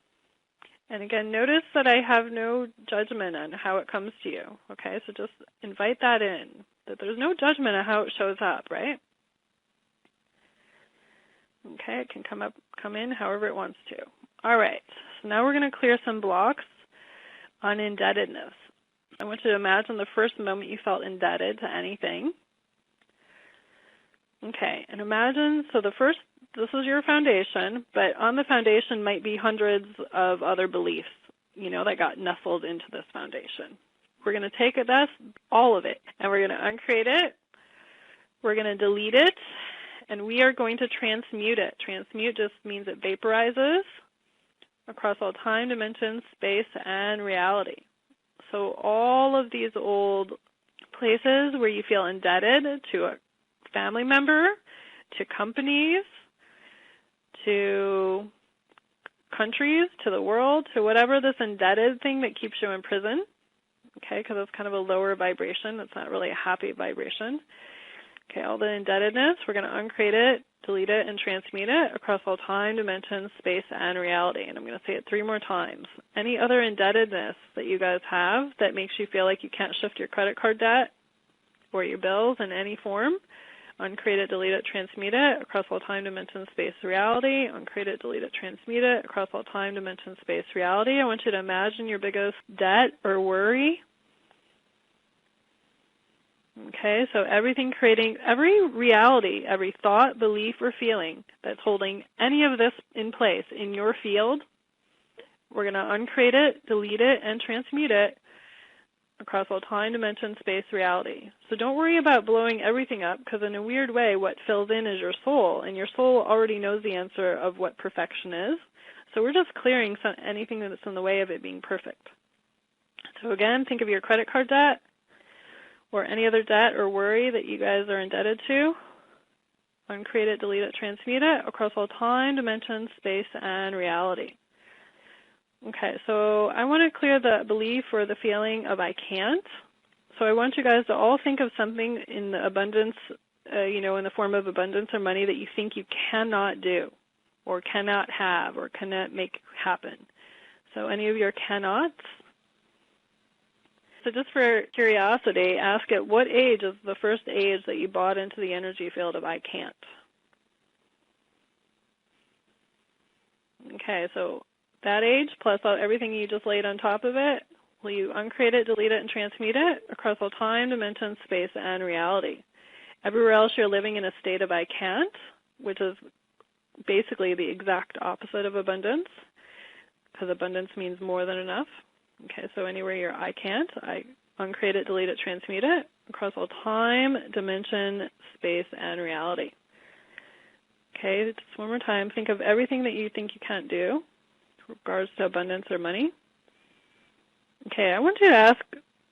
And again, notice that I have no judgment on how it comes to you. Okay, so just invite that in, that there's no judgment on how it shows up, right? Okay, it can come in however it wants to. All right, so now we're going to clear some blocks on indebtedness. I want you to imagine the first moment you felt indebted to anything. Okay, and imagine, so this is your foundation, but on the foundation might be hundreds of other beliefs, that got nestled into this foundation. We're going to take that's all of it, and we're going to uncreate it. We're going to delete it, and we are going to transmute it. Transmute just means it vaporizes across all time, dimension, space, and reality. So all of these old places where you feel indebted to a family member, to companies, to countries, to the world, to whatever this indebted thing that keeps you in prison, okay, because it's kind of a lower vibration. It's not really a happy vibration. Okay, all the indebtedness, we're going to uncreate it, delete it, and transmute it across all time, dimension, space, and reality. And I'm going to say it 3 more times. Any other indebtedness that you guys have that makes you feel like you can't shift your credit card debt or your bills in any form, uncreate it, delete it, transmute it across all time, dimension, space, reality. Uncreate it, delete it, transmute it across all time, dimension, space, reality. I want you to imagine your biggest debt or worry. Okay, so every reality, every thought, belief, or feeling that's holding any of this in place in your field, we're going to uncreate it, delete it, and transmute it across all time, dimension, space, reality. So don't worry about blowing everything up, because in a weird way, what fills in is your soul, and your soul already knows the answer of what perfection is. So we're just clearing anything that's in the way of it being perfect. So again, think of your credit card debt, or any other debt or worry that you guys are indebted to. Uncreate it, delete it, transmute it across all time, dimension, space, and reality. Okay, so I want to clear the belief or the feeling of I can't. So I want you guys to all think of something in the abundance, in the form of abundance or money that you think you cannot do or cannot have or cannot make happen. So any of your cannots. So just for curiosity, ask at what age is the first age that you bought into the energy field of I can't? Okay, so that age plus everything you just laid on top of it, will you uncreate it, delete it, and transmute it across all time, dimension, space, and reality? Everywhere else you're living in a state of I can't, which is basically the exact opposite of abundance, because abundance means more than enough. Okay, so anywhere you're I can't, I uncreate it, delete it, transmute it across all time, dimension, space, and reality. Okay, just one more time. Think of everything that you think you can't do with regards to abundance or money. Okay, I want you to ask,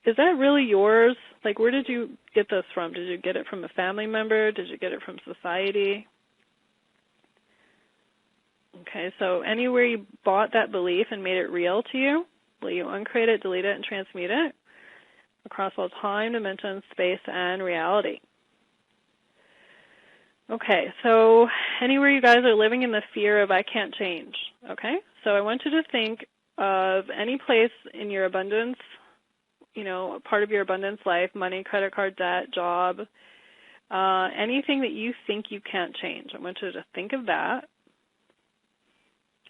is that really yours? Like, where did you get this from? Did you get it from a family member? Did you get it from society? Okay, so anywhere you bought that belief and made it real to you, will you uncreate it, delete it, and transmute it across all time, dimension, space, and reality? Okay, so anywhere you guys are living in the fear of I can't change, okay? So I want you to think of any place in your abundance, part of your abundance life, money, credit card debt, job, anything that you think you can't change. I want you to think of that.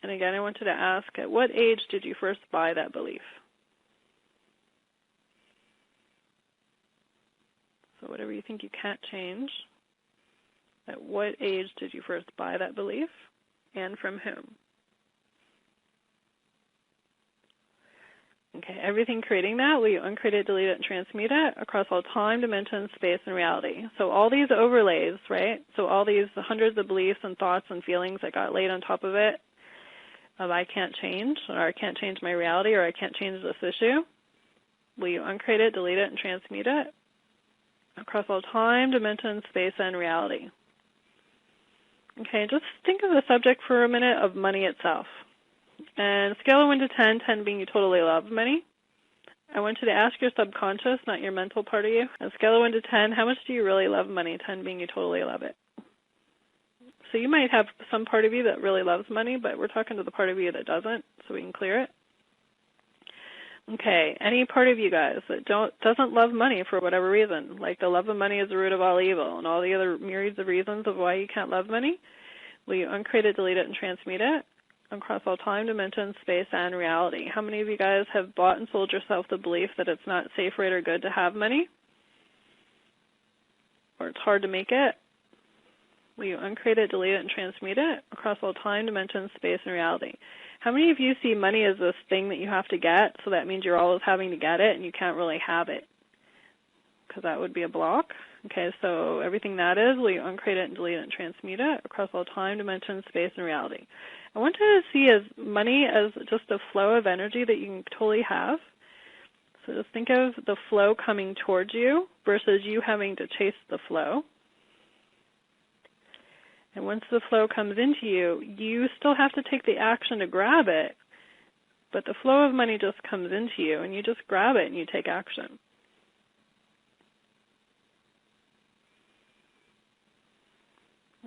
And again, I want you to ask, at what age did you first buy that belief? So whatever you think you can't change, at what age did you first buy that belief, and from whom? Okay, everything creating that, will you uncreate it, delete it, and transmute it across all time, dimension, space, and reality? So all these overlays, right? So all these hundreds of beliefs and thoughts and feelings that got laid on top of it, of I can't change, or I can't change my reality, or I can't change this issue, will you uncreate it, delete it, and transmute it across all time, dimension, space, and reality? Okay, just think of the subject for a minute of money itself. And scale of 1 to 10, 10 being you totally love money, I want you to ask your subconscious, not your mental part of you, on a scale of 1 to 10, how much do you really love money? 10 being you totally love it. So you might have some part of you that really loves money, but we're talking to the part of you that doesn't, so we can clear it. Okay, any part of you guys that doesn't love money for whatever reason, like the love of money is the root of all evil and all the other myriads of reasons of why you can't love money, will you uncreate it, delete it, and transmute it across all time, dimension, space, and reality? How many of you guys have bought and sold yourself the belief that it's not safe, right, or good to have money? Or it's hard to make it? Will you uncreate it, delete it, and transmute it across all time, dimension, space, and reality? How many of you see money as this thing that you have to get, so that means you're always having to get it and you can't really have it? Because that would be a block. Okay, so everything that is, will you uncreate it and delete it and transmute it across all time, dimension, space, and reality? I want you to see as money as just a flow of energy that you can totally have. So just think of the flow coming towards you versus you having to chase the flow. And once the flow comes into you, you still have to take the action to grab it, but the flow of money just comes into you, and you just grab it and you take action.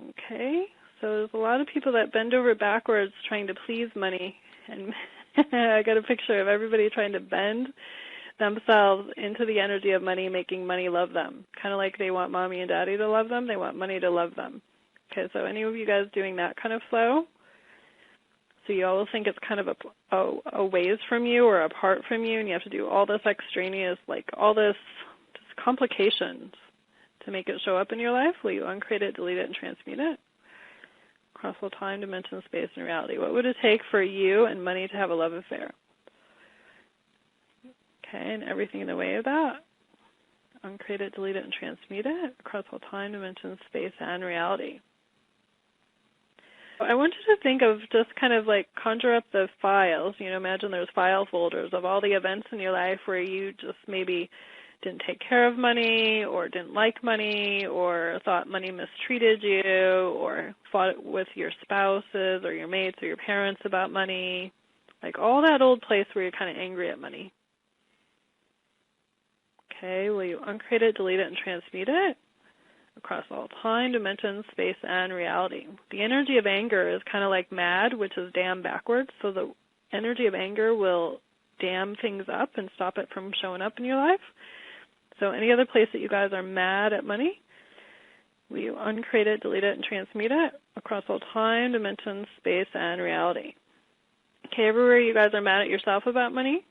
Okay, so there's a lot of people that bend over backwards trying to please money, and I got a picture of everybody trying to bend themselves into the energy of money, making money love them. Kind of like they want mommy and daddy to love them, they want money to love them. Okay, so any of you guys doing that kind of flow? So you always think it's kind of a ways from you or apart from you, and you have to do all this extraneous, like all this just complications to make it show up in your life. Will you uncreate it, delete it, and transmute it across all time, dimension, space, and reality? What would it take for you and money to have a love affair? Okay, and everything in the way of that. Uncreate it, delete it, and transmute it across all time, dimension, space, and reality. I want you to think of just kind of like conjure up the files. You know, imagine there's file folders of all the events in your life where you just maybe didn't take care of money or didn't like money or thought money mistreated you or fought with your spouses or your mates or your parents about money. Like all that old place where you're kind of angry at money. Okay, will you uncreate it, delete it, and transmute it across all time, dimension, space, and reality? The energy of anger is kind of like mad, which is damn backwards. So the energy of anger will dam things up and stop it from showing up in your life. So any other place that you guys are mad at money, will you uncreate it, delete it, and transmute it across all time, dimension, space, and reality? Okay, everywhere you guys are mad at yourself about money,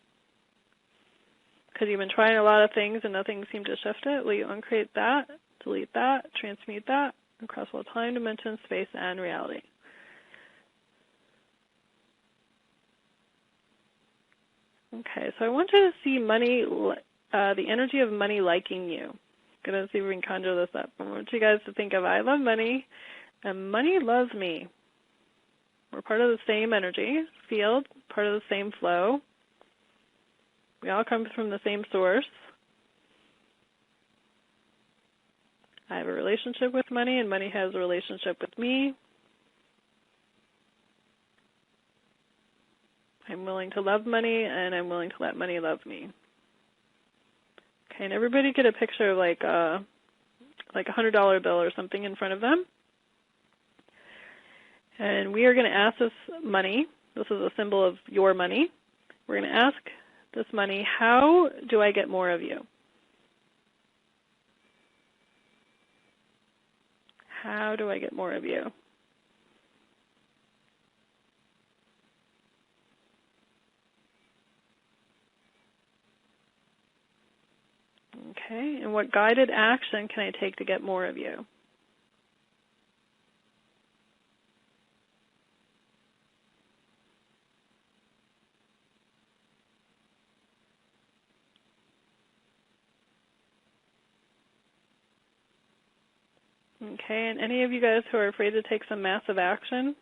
because you've been trying a lot of things and nothing seemed to shift it, will you uncreate that, delete that, transmute that across all time, dimension, space, and reality? Okay, so I want you to see money, the energy of money liking you. I'm going to see if we can conjure this up. I want you guys to think of, I love money, and money loves me. We're part of the same energy field, part of the same flow. We all come from the same source. I have a relationship with money, and money has a relationship with me. I'm willing to love money, and I'm willing to let money love me. Okay, and everybody get a picture of like a $100 bill or something in front of them. And we are going to ask this money, this is a symbol of your money, we're going to ask this money, how do I get more of you? How do I get more of you? Okay, and what guided action can I take to get more of you? Okay, and any of you guys who are afraid to take some massive action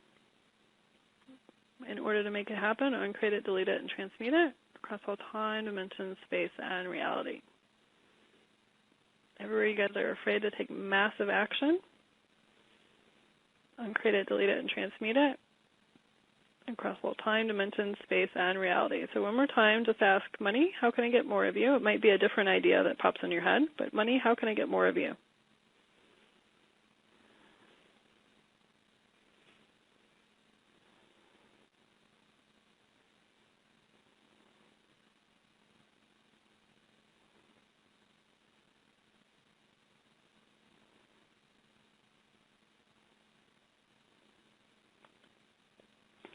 in order to make it happen, uncreate it, delete it, and transmute it across all time, dimension, space, and reality. Everywhere you guys are afraid to take massive action, uncreate it, delete it, and transmute it across all time, dimension, space, and reality. So one more time, just ask, money, how can I get more of you? It might be a different idea that pops in your head, but money, how can I get more of you?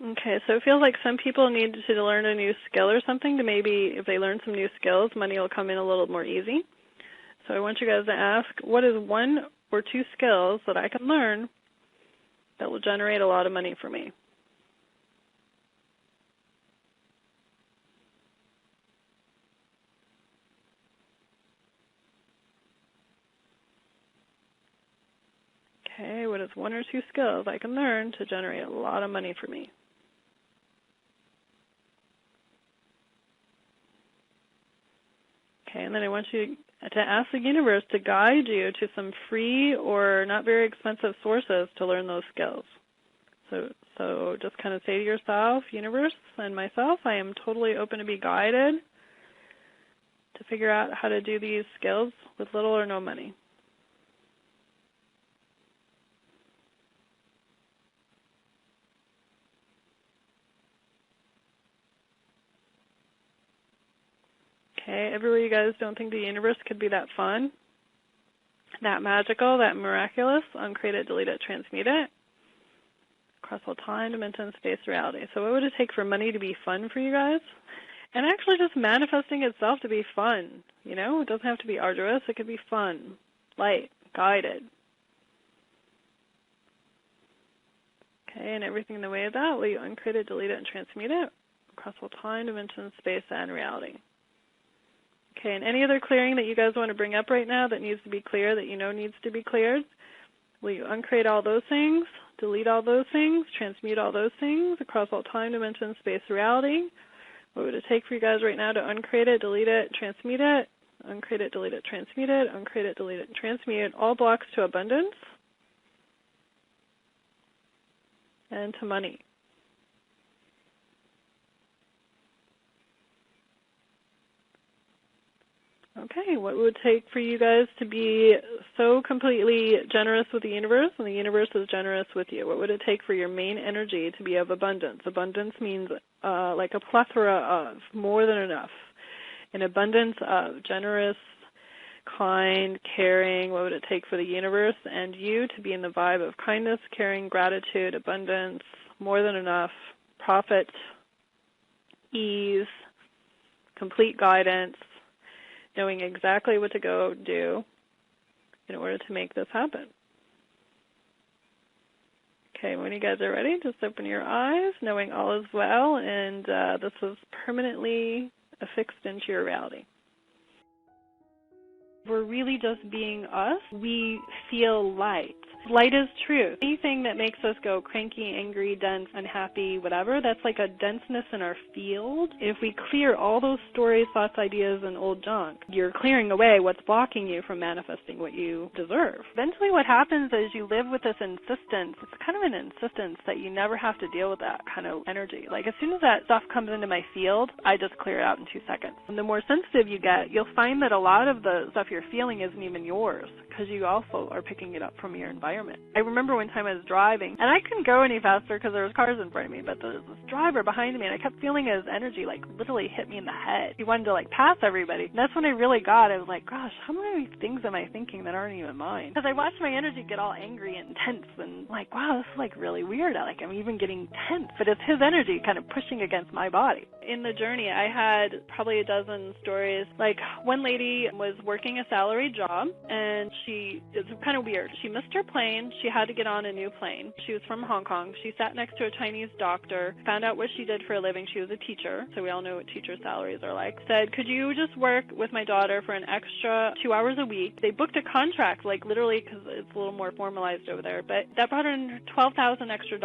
Okay, so it feels like some people need to learn a new skill or something to maybe, if they learn some new skills, money will come in a little more easy. So I want you guys to ask, what is one or two skills that I can learn that will generate a lot of money for me? Okay, what is one or two skills I can learn to generate a lot of money for me? Okay, and then I want you to ask the universe to guide you to some free or not very expensive sources to learn those skills. So just kind of say to yourself, universe and myself, I am totally open to be guided to figure out how to do these skills with little or no money. Okay, everywhere you guys don't think the universe could be that fun, that magical, that miraculous, uncreate it, delete it, transmute it, across all time, dimension, space, reality. So what would it take for money to be fun for you guys? And actually just manifesting itself to be fun, you know? It doesn't have to be arduous. It could be fun, light, guided. Okay, and everything in the way of that, will you uncreate it, delete it, and transmute it across all time, dimension, space, and reality. Okay, and any other clearing that you guys want to bring up right now that needs to be clear, that you know needs to be cleared, will you uncreate all those things, delete all those things, transmute all those things across all time, dimension, space, reality? What would it take for you guys right now to uncreate it, delete it, transmute it, uncreate it, delete it, transmute it, uncreate it, delete it, and transmute all blocks to abundance and to money? Okay, what would it take for you guys to be so completely generous with the universe and the universe is generous with you? What would it take for your main energy to be of abundance? Abundance means like a plethora of, more than enough. An abundance of generous, kind, caring. What would it take for the universe and you to be in the vibe of kindness, caring, gratitude, abundance, more than enough, profit, ease, complete guidance, knowing exactly what to go do in order to make this happen? Okay, when you guys are ready, just open your eyes, knowing all is well, and this is permanently affixed into your reality. We're really just being us. We feel light. Light is truth. Anything that makes us go cranky, angry, dense, unhappy, whatever, that's like a denseness in our field. If we clear all those stories, thoughts, ideas, and old junk, you're clearing away what's blocking you from manifesting what you deserve. Eventually what happens is you live with this insistence. It's kind of an insistence that you never have to deal with that kind of energy. Like as soon as that stuff comes into my field, I just clear it out in 2 seconds. And the more sensitive you get, you'll find that a lot of the stuff you're feeling isn't even yours because you also are picking it up from your environment. I remember one time I was driving, and I couldn't go any faster because there was cars in front of me, but there was this driver behind me, and I kept feeling his energy like literally hit me in the head. He wanted to like pass everybody. And that's when I really got it. I was like, gosh, how many things am I thinking that aren't even mine? Because I watched my energy get all angry and tense and like, wow, this is like really weird. Like I'm even getting tense, but it's his energy kind of pushing against my body. In the journey, I had probably a dozen stories. Like one lady was working a salary job, and it's kind of weird. She missed her plane. She had to get on a new plane. She was from Hong Kong. She sat next to a Chinese doctor, found out what she did for a living. She was a teacher, so we all know what teacher salaries are like. Said, could you just work with my daughter for an extra 2 hours a week? They booked a contract, like literally, because it's a little more formalized over there, but that brought in $12,000 extra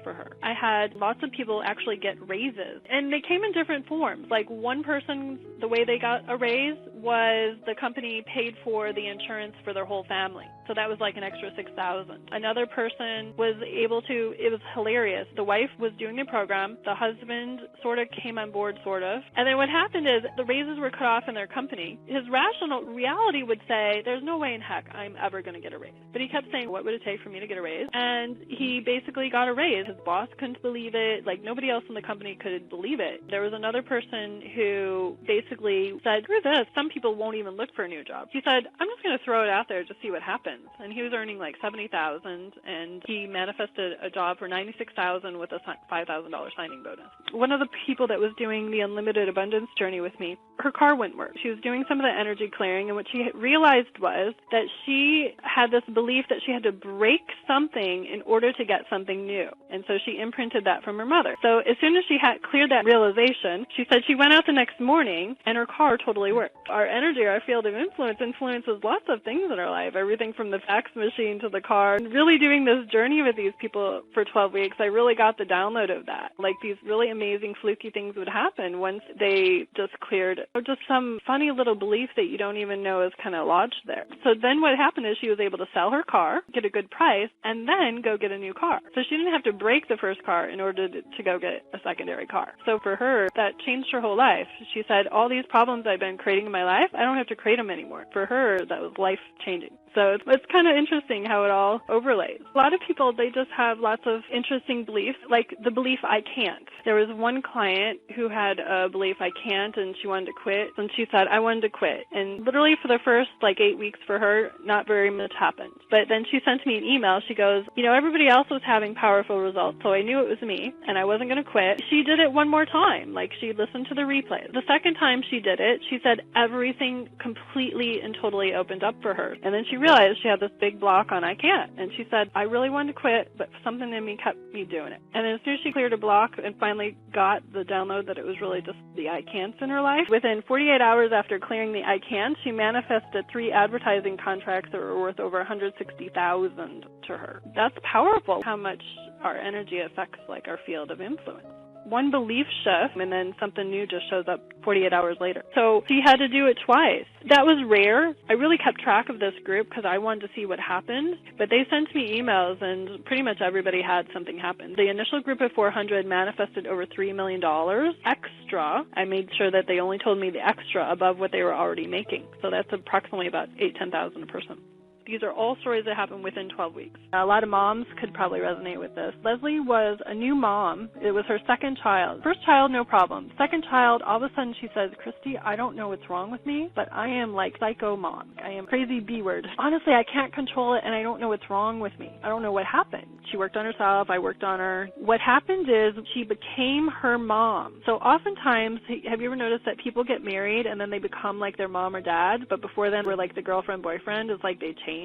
for her. I had lots of people actually get raises, and they came in different forms. Like one person, the way they got a raise was the company paid for the insurance for their whole family. So that was like an extra $6,000. Another person was able to, it was hilarious. The wife was doing the program. The husband sort of came on board, sort of. And then what happened is the raises were cut off in their company. His rational reality would say, there's no way in heck I'm ever going to get a raise. But he kept saying, what would it take for me to get a raise? And he basically got a raise. His boss couldn't believe it. Like, nobody else in the company could believe it. There was another person who basically said, screw this, some people won't even look for a new job. He said, I'm just going to throw it out there to see what happens. And he was earning like $70,000, and he manifested a job for $96,000 with a $5,000 signing bonus. One of the people that was doing the Unlimited Abundance journey with me, her car wouldn't work. She was doing some of the energy clearing, and what she realized was that she had this belief that she had to break something in order to get something new. And so she imprinted that from her mother. So as soon as she had cleared that realization, she said she went out the next morning and her car totally worked. Our energy, our field of influence influences lots of things in our life, everything from the fax machine to the car. And really doing this journey with these people for 12 weeks, I really got the download of that. Like, these really amazing fluky things would happen once they just cleared, or just some funny little belief that you don't even know is kind of lodged there. So then what happened is she was able to sell her car, get a good price, and then go get a new car. So she didn't have to break the first car in order to go get a secondary car. So for her, that changed her whole life. She said, all these problems I've been creating in my life, I don't have to create them anymore. For her, that was life-changing. So it's kind of interesting how it all overlays. A lot of people, they just have lots of interesting beliefs, like the belief I can't. There was one client who had a belief I can't, and she wanted to quit, and she said, I wanted to quit. And literally for the first 8 weeks for her, not very much happened. But then she sent me an email. She goes, everybody else was having powerful results, so I knew it was me, and I wasn't going to quit. She did it one more time. She listened to the replay. The second time she did it, she said everything completely and totally opened up for her. And then she realized she had this big block on I can't. And she said, I really wanted to quit, but something in me kept me doing it. And then as soon as she cleared a block and finally got the download that it was really just the I can'ts in her life, within 48 hours after clearing the I can'ts, she manifested 3 advertising contracts that were worth over $160,000 to her. That's powerful, how much our energy affects our field of influence. One belief shift, and then something new just shows up 48 hours later. So she had to do it twice. That was rare. I really kept track of this group because I wanted to see what happened. But they sent me emails, and pretty much everybody had something happen. The initial group of 400 manifested over $3 million extra. I made sure that they only told me the extra above what they were already making. So that's approximately about $8,000 to $10,000 a person. These are all stories that happened within 12 weeks. A lot of moms could probably resonate with this. Leslie was a new mom. It was her second child. First child, no problem. Second child, all of a sudden she says, Christy, I don't know what's wrong with me, but I am like psycho mom. I am crazy B word. Honestly, I can't control it, and I don't know what's wrong with me. I don't know what happened. She worked on herself. I worked on her. What happened is she became her mom. So oftentimes, have you ever noticed that people get married and then they become like their mom or dad, but before then we're like the girlfriend, boyfriend? It's like they change.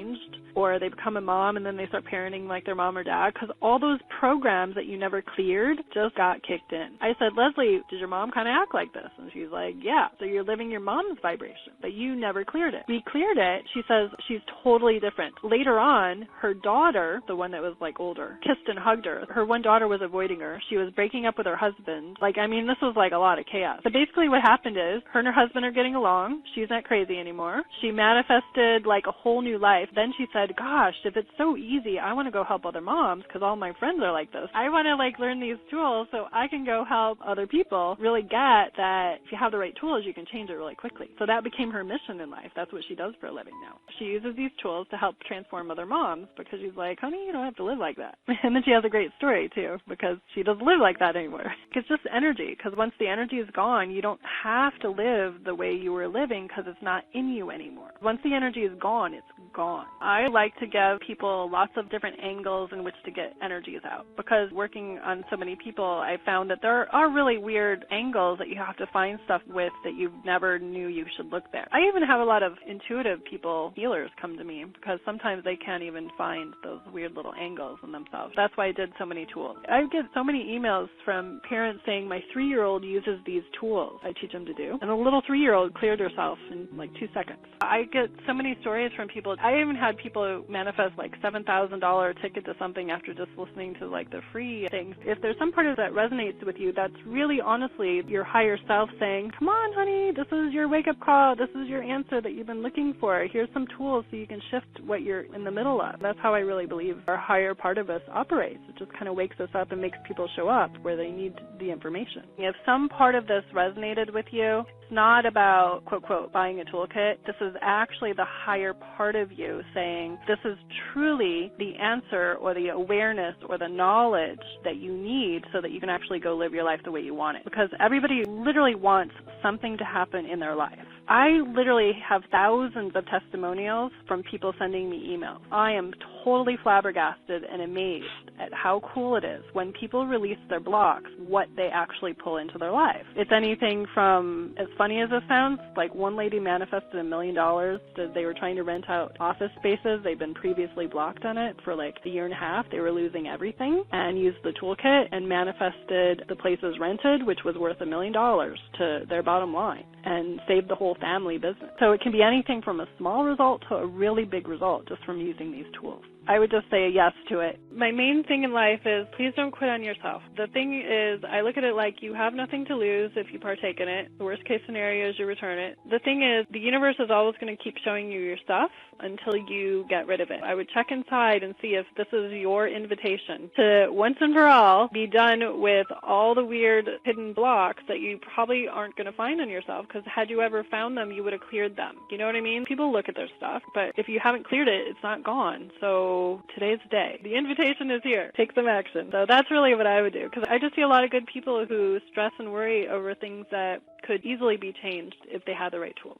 Or they become a mom and then they start parenting like their mom or dad, because all those programs that you never cleared just got kicked in. I said, Leslie, did your mom kind of act like this? And she's like, yeah. So you're living your mom's vibration, but you never cleared it. We cleared it. She says she's totally different. Later on, her daughter, the one that was older, kissed and hugged her. Her one daughter was avoiding her. She was breaking up with her husband. This was a lot of chaos. But basically what happened is her and her husband are getting along. She's not crazy anymore. She manifested a whole new life. Then she said, gosh, if it's so easy, I want to go help other moms because all my friends are like this. I want to learn these tools so I can go help other people really get that if you have the right tools, you can change it really quickly. So that became her mission in life. That's what she does for a living now. She uses these tools to help transform other moms because she's like, honey, you don't have to live like that. And then she has a great story too because she doesn't live like that anymore. It's just energy, because once the energy is gone, you don't have to live the way you were living because it's not in you anymore. Once the energy is gone, it's gone. I like to give people lots of different angles in which to get energies out, because working on so many people, I found that there are really weird angles that you have to find stuff with that you never knew you should look there. I even have a lot of intuitive people, healers, come to me because sometimes they can't even find those weird little angles in themselves. That's why I did so many tools. I get so many emails from parents saying my 3-year-old uses these tools I teach them to do, and a little 3-year-old cleared herself in 2 seconds. I get so many stories from people. I I even had people manifest like $7,000 ticket to something after just listening to like the free things. If there's some part of that resonates with you, that's really honestly your higher self saying, come on, honey, this is your wake-up call. This is your answer that you've been looking for. Here's some tools so you can shift what you're in the middle of. That's how I really believe our higher part of us operates. It just kind of wakes us up and makes people show up where they need the information. If some part of this resonated with you, it's not about, quote, quote, buying a toolkit. This is actually the higher part of you saying, this is truly the answer or the awareness or the knowledge that you need so that you can actually go live your life the way you want it. Because everybody literally wants something to happen in their life. I literally have thousands of testimonials from people sending me emails. I am totally flabbergasted and amazed at how cool it is when people release their blocks, what they actually pull into their life. It's anything from, as funny as it sounds, like one lady manifested $1 million that they were trying to rent out office spaces. They'd been previously blocked on it for like a year and a half. They were losing everything and used the toolkit and manifested the places rented, which was worth $1 million to their bottom line, and saved the whole family business. So it can be anything from a small result to a really big result just from using these tools. I would just say a yes to it. My main thing in life is please don't quit on yourself. The thing is, I look at it like you have nothing to lose if you partake in it. The worst case scenario is you return it. The thing is, the universe is always going to keep showing you your stuff until you get rid of it. I would check inside and see if this is your invitation to once and for all be done with all the weird hidden blocks that you probably aren't going to find on yourself, because had you ever found them, you would have cleared them. You know what I mean? People look at their stuff, but if you haven't cleared it, it's not gone. So today's the day. The invitation is here. Take some action. So that's really what I would do, because I just see a lot of good people who stress and worry over things that could easily be changed if they had the right tools.